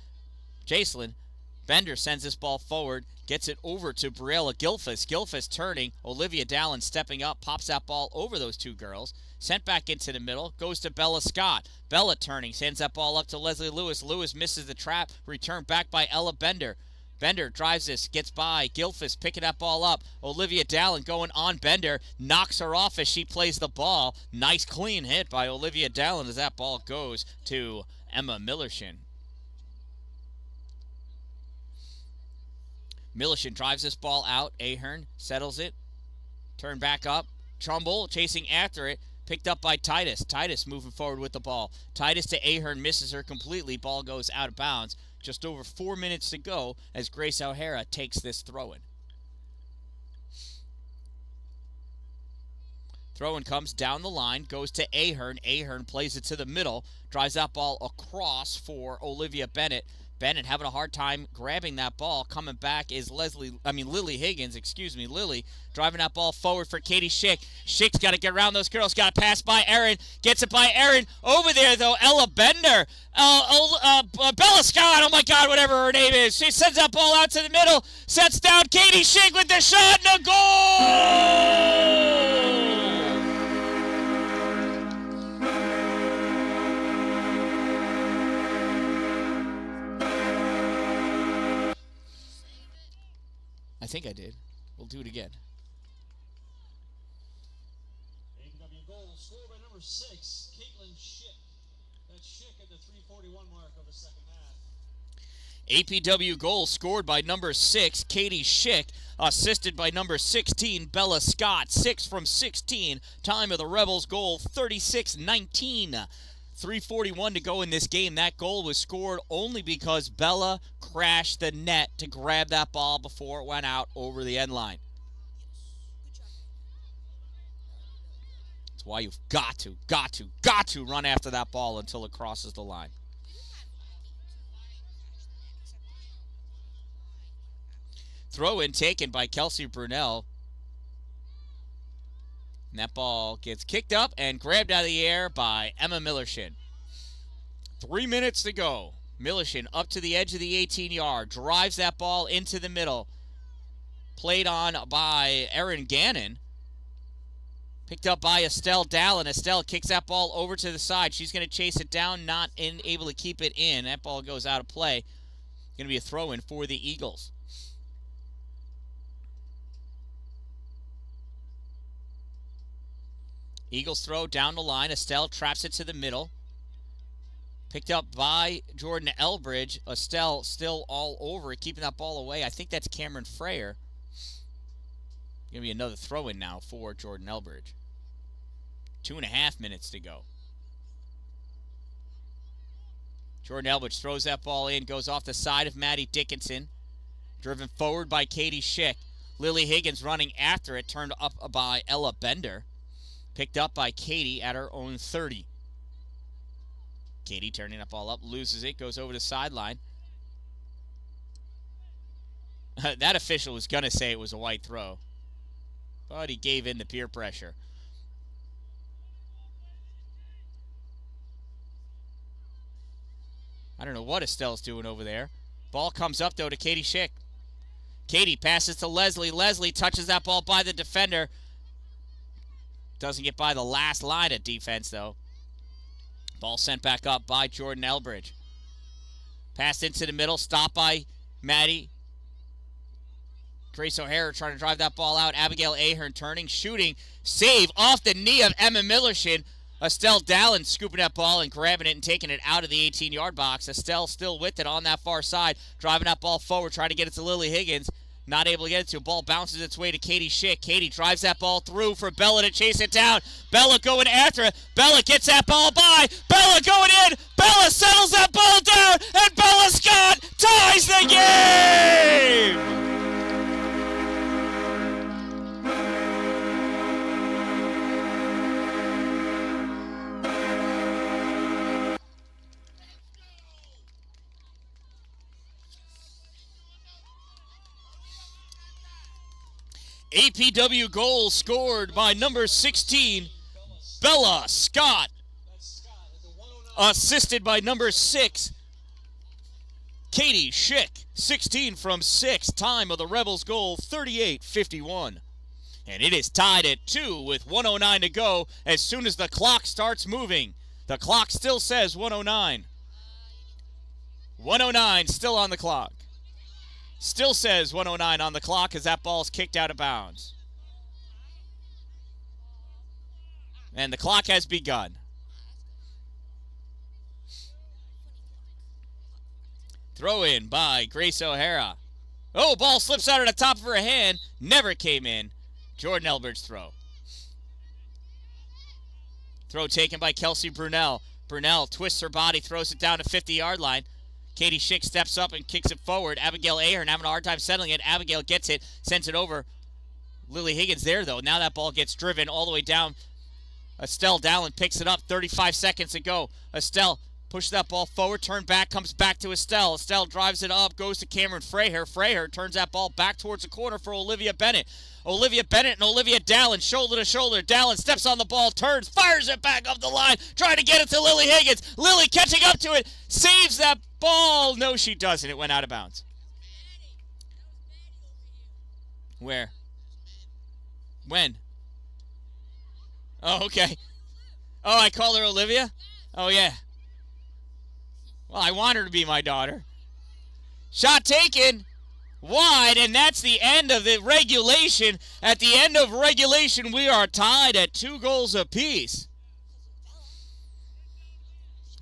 Bender sends this ball forward. Gets it over to Briella Gilfus. Gilfus turning. Olivia Dallin stepping up. Pops that ball over those two girls. Sent back into the middle. Goes to Bella Scott. Bella turning. Sends that ball up to Leslie Lewis. Lewis misses the trap. Returned back by Ella Bender. Bender drives this, gets by. Gilfus picking that ball up. Olivia Dallin going on Bender. Knocks her off as she plays the ball. Nice clean hit by Olivia Dallin as that ball goes to Emma Millershin. Millershin drives this ball out. Ahern settles it. Turn back up. Trumbull chasing after it. Picked up by Titus. Titus moving forward with the ball. Titus to Ahern, misses her completely. Ball goes out of bounds. Just over 4 minutes to go as Grace O'Hara takes this throw-in. Throw-in comes down the line, goes to Ahern. Ahern plays it to the middle, drives that ball across for Olivia Bennett. Bennett having a hard time grabbing that ball. Coming back is Lily Higgins, Lily driving that ball forward for Katie Schick. Schick's got to get around those girls. Got to pass by Erin. Gets it by Erin. Over there, though, Ella Bender. Bella Scott, oh my God, whatever her name is. She sends that ball out to the middle. Sets down Katie Schick with the shot and a goal! I think I did. We'll do it again. APW goal scored by number 6, Caitlin Schick. That's Schick at the 3:41 mark of the second half. APW goal scored by number 6, Katie Schick, assisted by number 16, Bella Scott. 6 from 16. Time of the Rebels goal, 36-19. 3:41 to go in this game. That goal was scored only because Bella crashed the net to grab that ball before it went out over the end line. That's why you've got to run after that ball until it crosses the line. Throw-in taken by Kelsey Brunel. And that ball gets kicked up and grabbed out of the air by Emma Millershin. 3 minutes to go. Millershin up to the edge of the 18-yard. Drives that ball into the middle. Played on by Erin Gannon. Picked up by Estelle Dallin. Estelle kicks that ball over to the side. She's going to chase it down, not able to keep it in. That ball goes out of play. Going to be a throw-in for the Eagles. Eagles throw down the line. Estelle traps it to the middle. Picked up by Jordan Elbridge. Estelle still all over it, keeping that ball away. I think that's Cameron Freyer. Going to be another throw-in now for Jordan Elbridge. 2.5 minutes to go. Jordan Elbridge throws that ball in, goes off the side of Maddie Dickinson. Driven forward by Katie Schick. Lily Higgins running after it, turned up by Ella Bender. Picked up by Katie at her own 30. Katie turning that ball up, loses it, goes over the sideline. That official was going to say it was a white throw, but he gave in to peer pressure. I don't know what Estelle's doing over there. Ball comes up, though, to Katie Schick. Katie passes to Leslie. Leslie touches that ball by the defender. Doesn't get by the last line of defense, though. Ball sent back up by Jordan Elbridge. Passed into the middle, stopped by Maddie. Grace O'Hara trying to drive that ball out. Abigail Ahern turning, shooting. Save off the knee of Emma Millershin. Estelle Dallin scooping that ball and grabbing it and taking it out of the 18-yard box. Estelle still with it on that far side. Driving that ball forward, trying to get it to Lily Higgins. Not able to get it to. Ball bounces its way to Katie Schick. Katie drives that ball through for Bella to chase it down. Bella going after it. Bella gets that ball by. Bella going in. Bella settles that ball down. And Bella Scott ties the game! APW goal scored by number 16, Bella Scott, That's Scott at the 109. assisted by number 6, Katie Schick. 16 from 6. Time of the Rebels' goal, 38:51. And it is tied at 2 with 109 to go as soon as the clock starts moving. The clock still says 109. 109 still on the clock. Still says 109 on the clock as that ball's kicked out of bounds. And the clock has begun. Throw in by Grace O'Hara. Oh, ball slips out of the top of her hand. Never came in. Jordan Elbridge throw. Throw taken by Kelsey Brunel. Brunel twists her body, throws it down to 50-yard line. Katie Schick steps up and kicks it forward. Abigail Ahern having a hard time settling it. Abigail gets it, sends it over. Lily Higgins there, though. Now that ball gets driven all the way down. Estelle Dallin picks it up, 35 seconds to go. Estelle pushes that ball forward, turn back, comes back to Estelle. Estelle drives it up, goes to Cameron Fraher. Fraher turns that ball back towards the corner for Olivia Bennett. Olivia Bennett and Olivia Dallin, shoulder to shoulder. Dallin steps on the ball, turns, fires it back up the line, trying to get it to Lily Higgins. Lily catching up to it, saves that ball. No, she doesn't. It went out of bounds. Where? When? Oh, okay. Oh, I call her Olivia? Oh, yeah. Well, I want her to be my daughter. Shot taken. Wide, and that's the end of the regulation. At the end of regulation, we are tied at 2 goals apiece.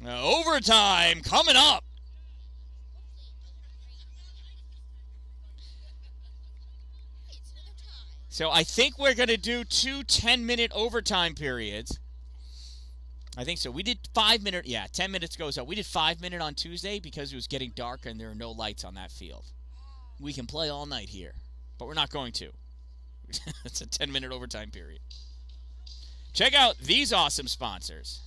Overtime coming up. So I think we're going to do 2 10-minute overtime periods. I think so. We did 5-minute, 10 minutes goes up. We did 5-minute on Tuesday because it was getting dark and there are no lights on that field. We can play all night here, but we're not going to. It's a 10-minute overtime period. Check out these awesome sponsors.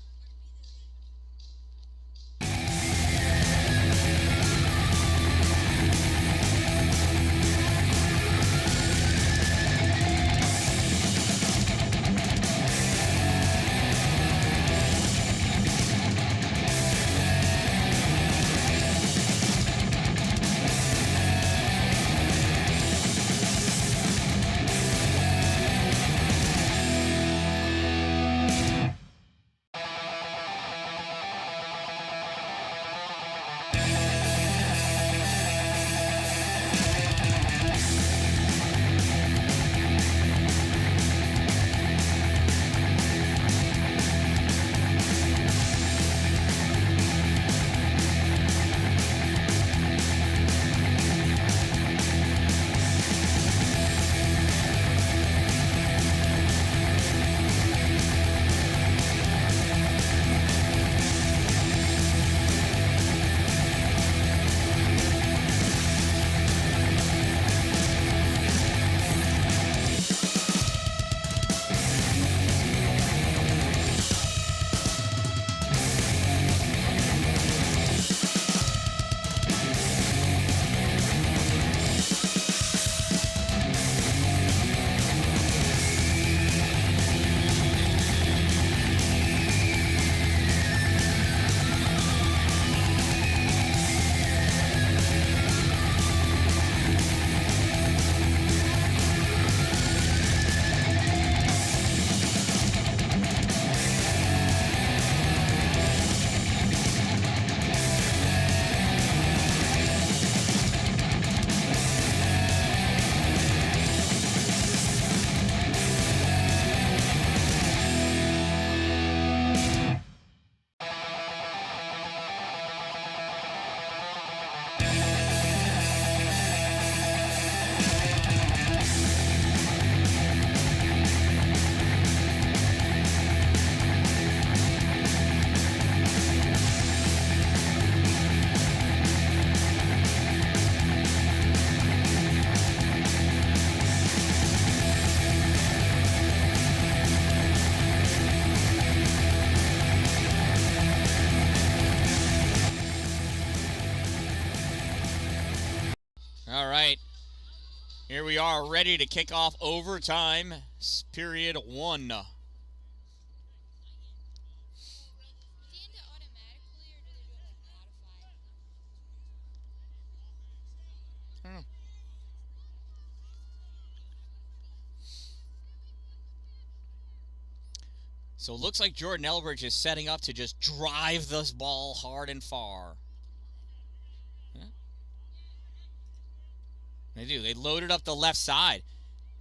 All right. Here we are, ready to kick off overtime, period 1. So it looks like Jordan Elbridge is setting up to just drive this ball hard and far. Yeah. They do. They loaded up the left side.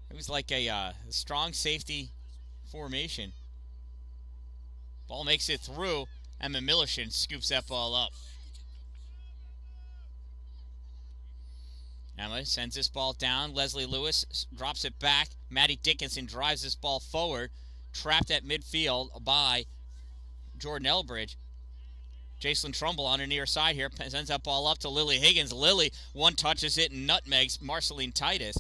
It was like a strong safety formation. Ball makes it through. Emma Millerson scoops that ball up. Emma sends this ball down. Leslie Lewis drops it back. Maddie Dickinson drives this ball forward. Trapped at midfield by Jordan Elbridge. Jacelyn Trumbull on her near side here. Sends that ball up to Lily Higgins. Lily one-touches it and nutmegs Marceline Titus.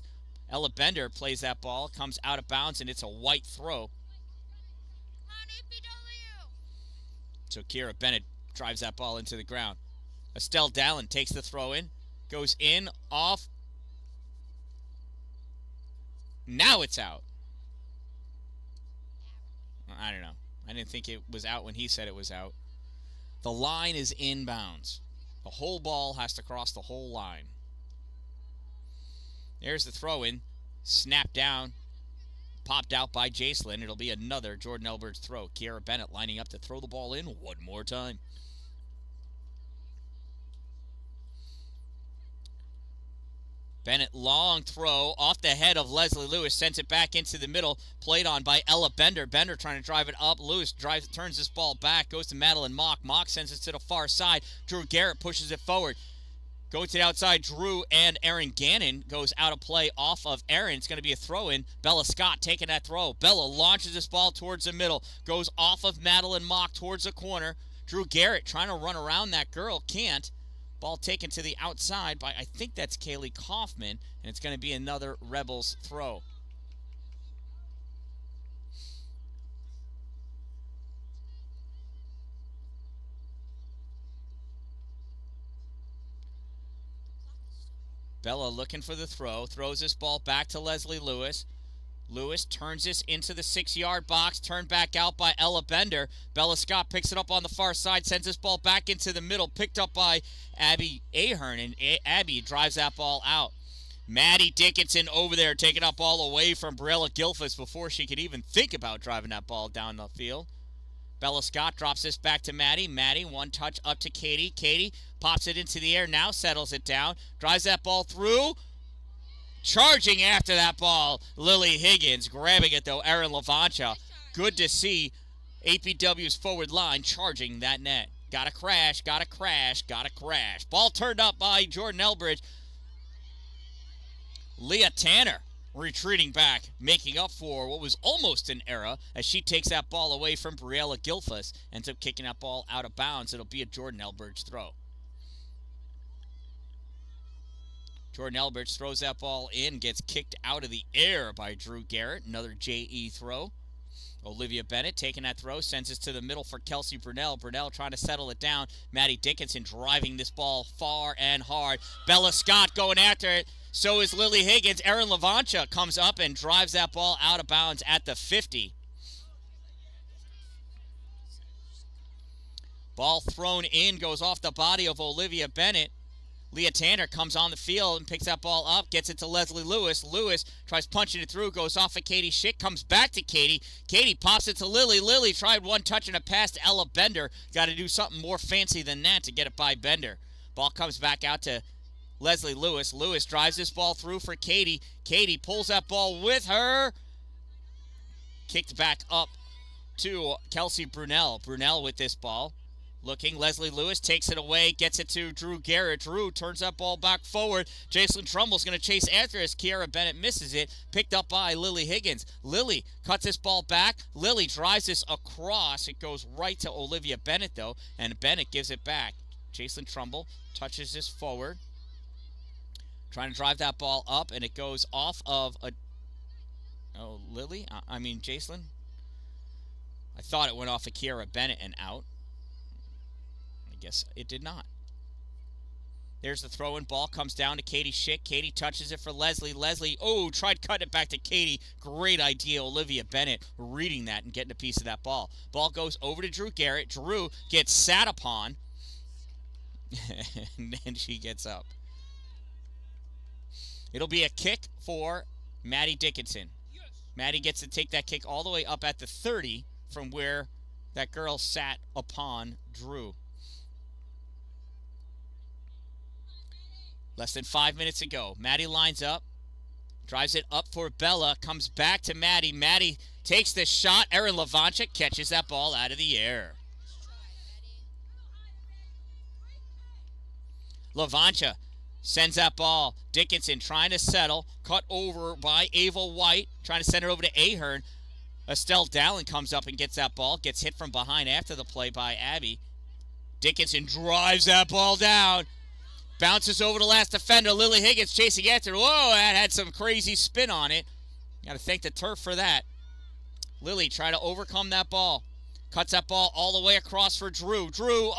Ella Bender plays that ball. Comes out of bounds, and it's a white throw. So Kira Bennett drives that ball into the ground. Estelle Dallin takes the throw in. Goes in, off. Now it's out. I don't know. I didn't think it was out when he said it was out. The line is inbounds. The whole ball has to cross the whole line. There's the throw-in. Snapped down. Popped out by Jacelyn. It'll be another Jordan Elbridge throw. Kiara Bennett lining up to throw the ball in one more time. Bennett, long throw off the head of Leslie Lewis, sends it back into the middle, played on by Ella Bender. Bender trying to drive it up. Lewis turns this ball back, goes to Madeline Mock. Mock sends it to the far side. Drew Garrett pushes it forward. Going to the outside, Drew and Erin Gannon goes out of play off of Erin. It's going to be a throw-in. Bella Scott taking that throw. Bella launches this ball towards the middle, goes off of Madeline Mock towards the corner. Drew Garrett trying to run around that girl, can't. Ball taken to the outside by, I think that's Kaylee Kaufman, and it's going to be another Rebels throw. Bella looking for the throw, throws this ball back to Leslie Lewis. Lewis turns this into the 6-yard box, turned back out by Ella Bender. Bella Scott picks it up on the far side, sends this ball back into the middle, picked up by Abby Ahern, and Abby drives that ball out. Maddie Dickinson over there taking up ball away from Briella Gilfus before she could even think about driving that ball down the field. Bella Scott drops this back to Maddie. Maddie, one touch up to Katie. Katie pops it into the air, now settles it down, drives that ball through. Charging after that ball, Lily Higgins. Grabbing it, though, Erin Lavancha. Good to see APW's forward line charging that net. Gotta crash, gotta crash, gotta crash. Ball turned up by Jordan Elbridge. Leah Tanner retreating back, making up for what was almost an error as she takes that ball away from Briella Gilfus. Ends up kicking that ball out of bounds. It'll be a Jordan Elbridge throw. Jordan Elbridge throws that ball in, gets kicked out of the air by Drew Garrett. Another JE throw. Olivia Bennett taking that throw, sends it to the middle for Kelsey Brunell. Brunell trying to settle it down. Maddie Dickinson driving this ball far and hard. Bella Scott going after it. So is Lily Higgins. Erin Lavancha comes up and drives that ball out of bounds at the 50. Ball thrown in, goes off the body of Olivia Bennett. Leah Tanner comes on the field and picks that ball up, gets it to Leslie Lewis. Lewis tries punching it through, goes off of Katie Schick, comes back to Katie. Katie pops it to Lily. Lily tried one touch and a pass to Ella Bender. Got to do something more fancy than that to get it by Bender. Ball comes back out to Leslie Lewis. Lewis drives this ball through for Katie. Katie pulls that ball with her. Kicked back up to Kelsey Brunell. Brunell with this ball. Looking, Leslie Lewis takes it away, gets it to Drew Garrett. Drew turns that ball back forward. Jacelyn Trumbull's going to chase after as Kiara Bennett misses it. Picked up by Lily Higgins. Lily cuts this ball back. Lily drives this across. It goes right to Olivia Bennett, though, and Bennett gives it back. Jacelyn Trumbull touches this forward. Trying to drive that ball up, and it goes off of a... Oh, Lily? I mean, Jacelyn? I thought it went off of Kiara Bennett and out. Guess it did not. There's the throw-in. Ball comes down to Katie Schick. Katie touches it for Leslie. Leslie, oh, tried cutting it back to Katie. Great idea, Olivia Bennett, reading that and getting a piece of that ball. Ball goes over to Drew Garrett. Drew gets sat upon, and then she gets up. It'll be a kick for Maddie Dickinson. Maddie gets to take that kick all the way up at the 30 from where that girl sat upon Drew. Less than 5 minutes to go. Maddie lines up. Drives it up for Bella. Comes back to Maddie. Maddie takes the shot. Erin Levanchik catches that ball out of the air. Levancha sends that ball. Dickinson trying to settle. Cut over by Ava White. Trying to send it over to Ahern. Estelle Dallin comes up and gets that ball. Gets hit from behind after the play by Abby. Dickinson drives that ball down. Bounces over to last defender. Lily Higgins chasing after. Whoa, that had some crazy spin on it. Got to thank the turf for that. Lily trying to overcome that ball. Cuts that ball all the way across for Drew. Drew,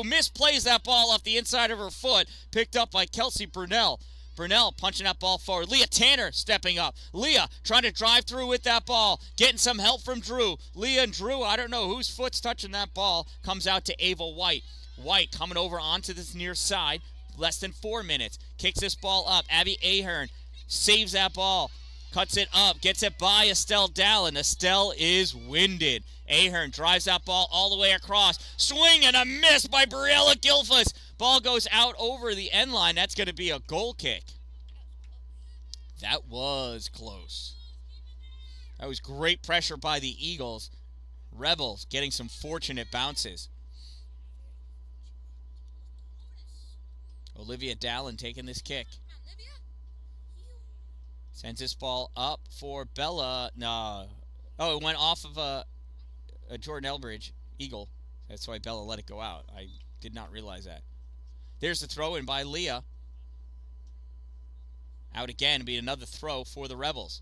misplays that ball off the inside of her foot. Picked up by Kelsey Brunell. Brunell punching that ball forward. Leah Tanner stepping up. Leah trying to drive through with that ball. Getting some help from Drew. Leah and Drew, I don't know whose foot's touching that ball. Comes out to Ava White. White coming over onto this near side. Less than 4 minutes. Kicks this ball up. Abby Ahern saves that ball. Cuts it up. Gets it by Estelle Dallin. Estelle is winded. Ahern drives that ball all the way across. Swing and a miss by Briella Gilfus. Ball goes out over the end line. That's going to be a goal kick. That was close. That was great pressure by the Eagles. Rebels getting some fortunate bounces. Olivia Dallin taking this kick. Sends this ball up for Bella. No. Oh, it went off of a Jordan Elbridge Eagle. That's why Bella let it go out. I did not realize that. There's the throw in by Leah. Out again, be another throw for the Rebels.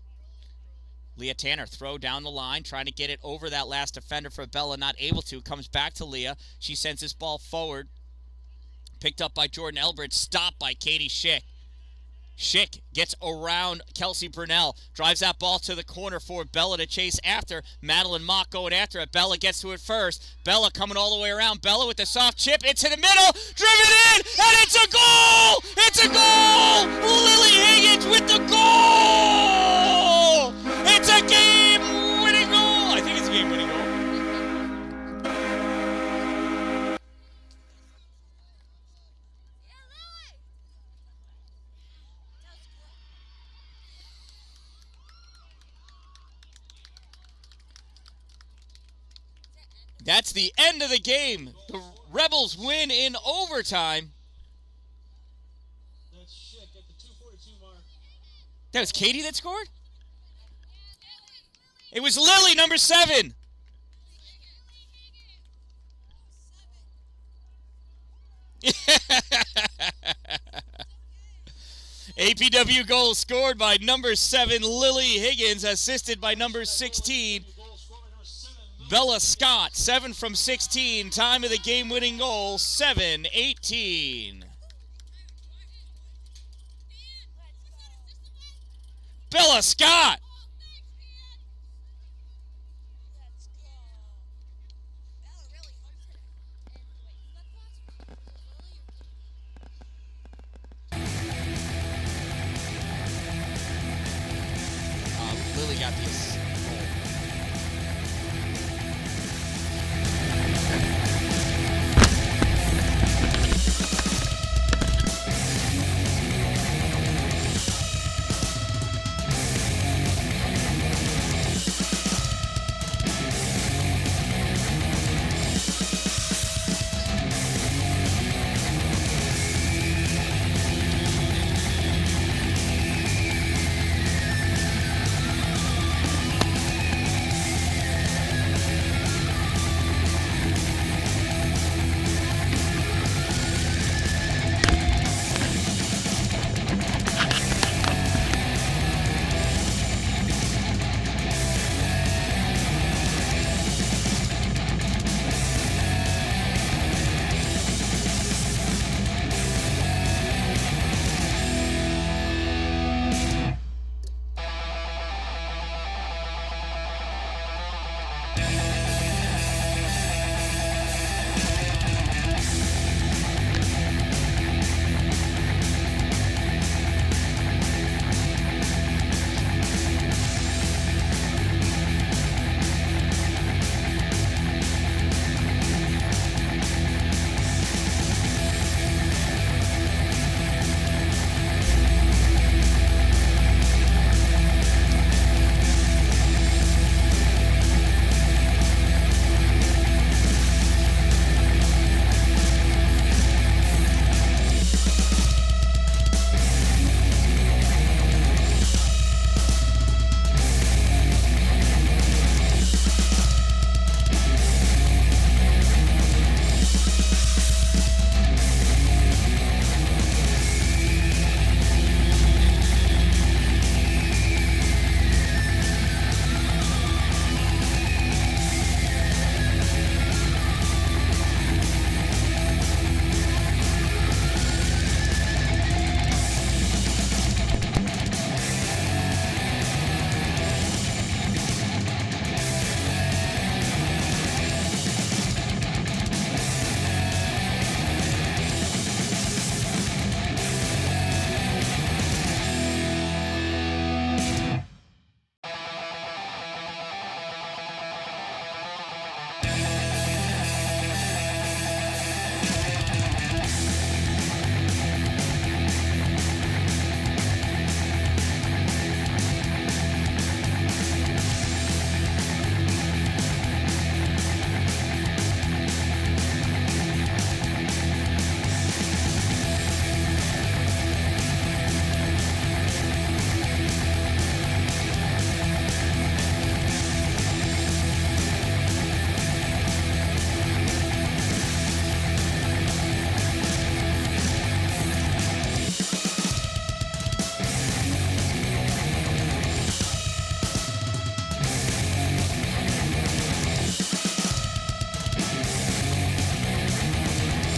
Leah Tanner, throw down the line, trying to get it over that last defender for Bella, not able to. Comes back to Leah. She sends this ball forward. Picked up by Jordan Elbridge, stopped by Katie Schick. Schick gets around Kelsey Brunell, drives that ball to the corner for Bella to chase after. Madeline Mock going after it. Bella gets to it first. Bella coming all the way around. Bella with the soft chip into the middle, driven in, and it's a goal! It's a goal! Lily Higgins with the goal! It's a game-winning goal! I think it's a game-winning goal. That's the end of the game. The Rebels win in overtime. That's Schick at the 2:42 mark. That was Katie that scored? It was Lily, number 7. APW goal scored by number 7, Lily Higgins, assisted by number 16, Bella Scott. 7 from 16. Time of the game-winning goal, 7:18. Bella Scott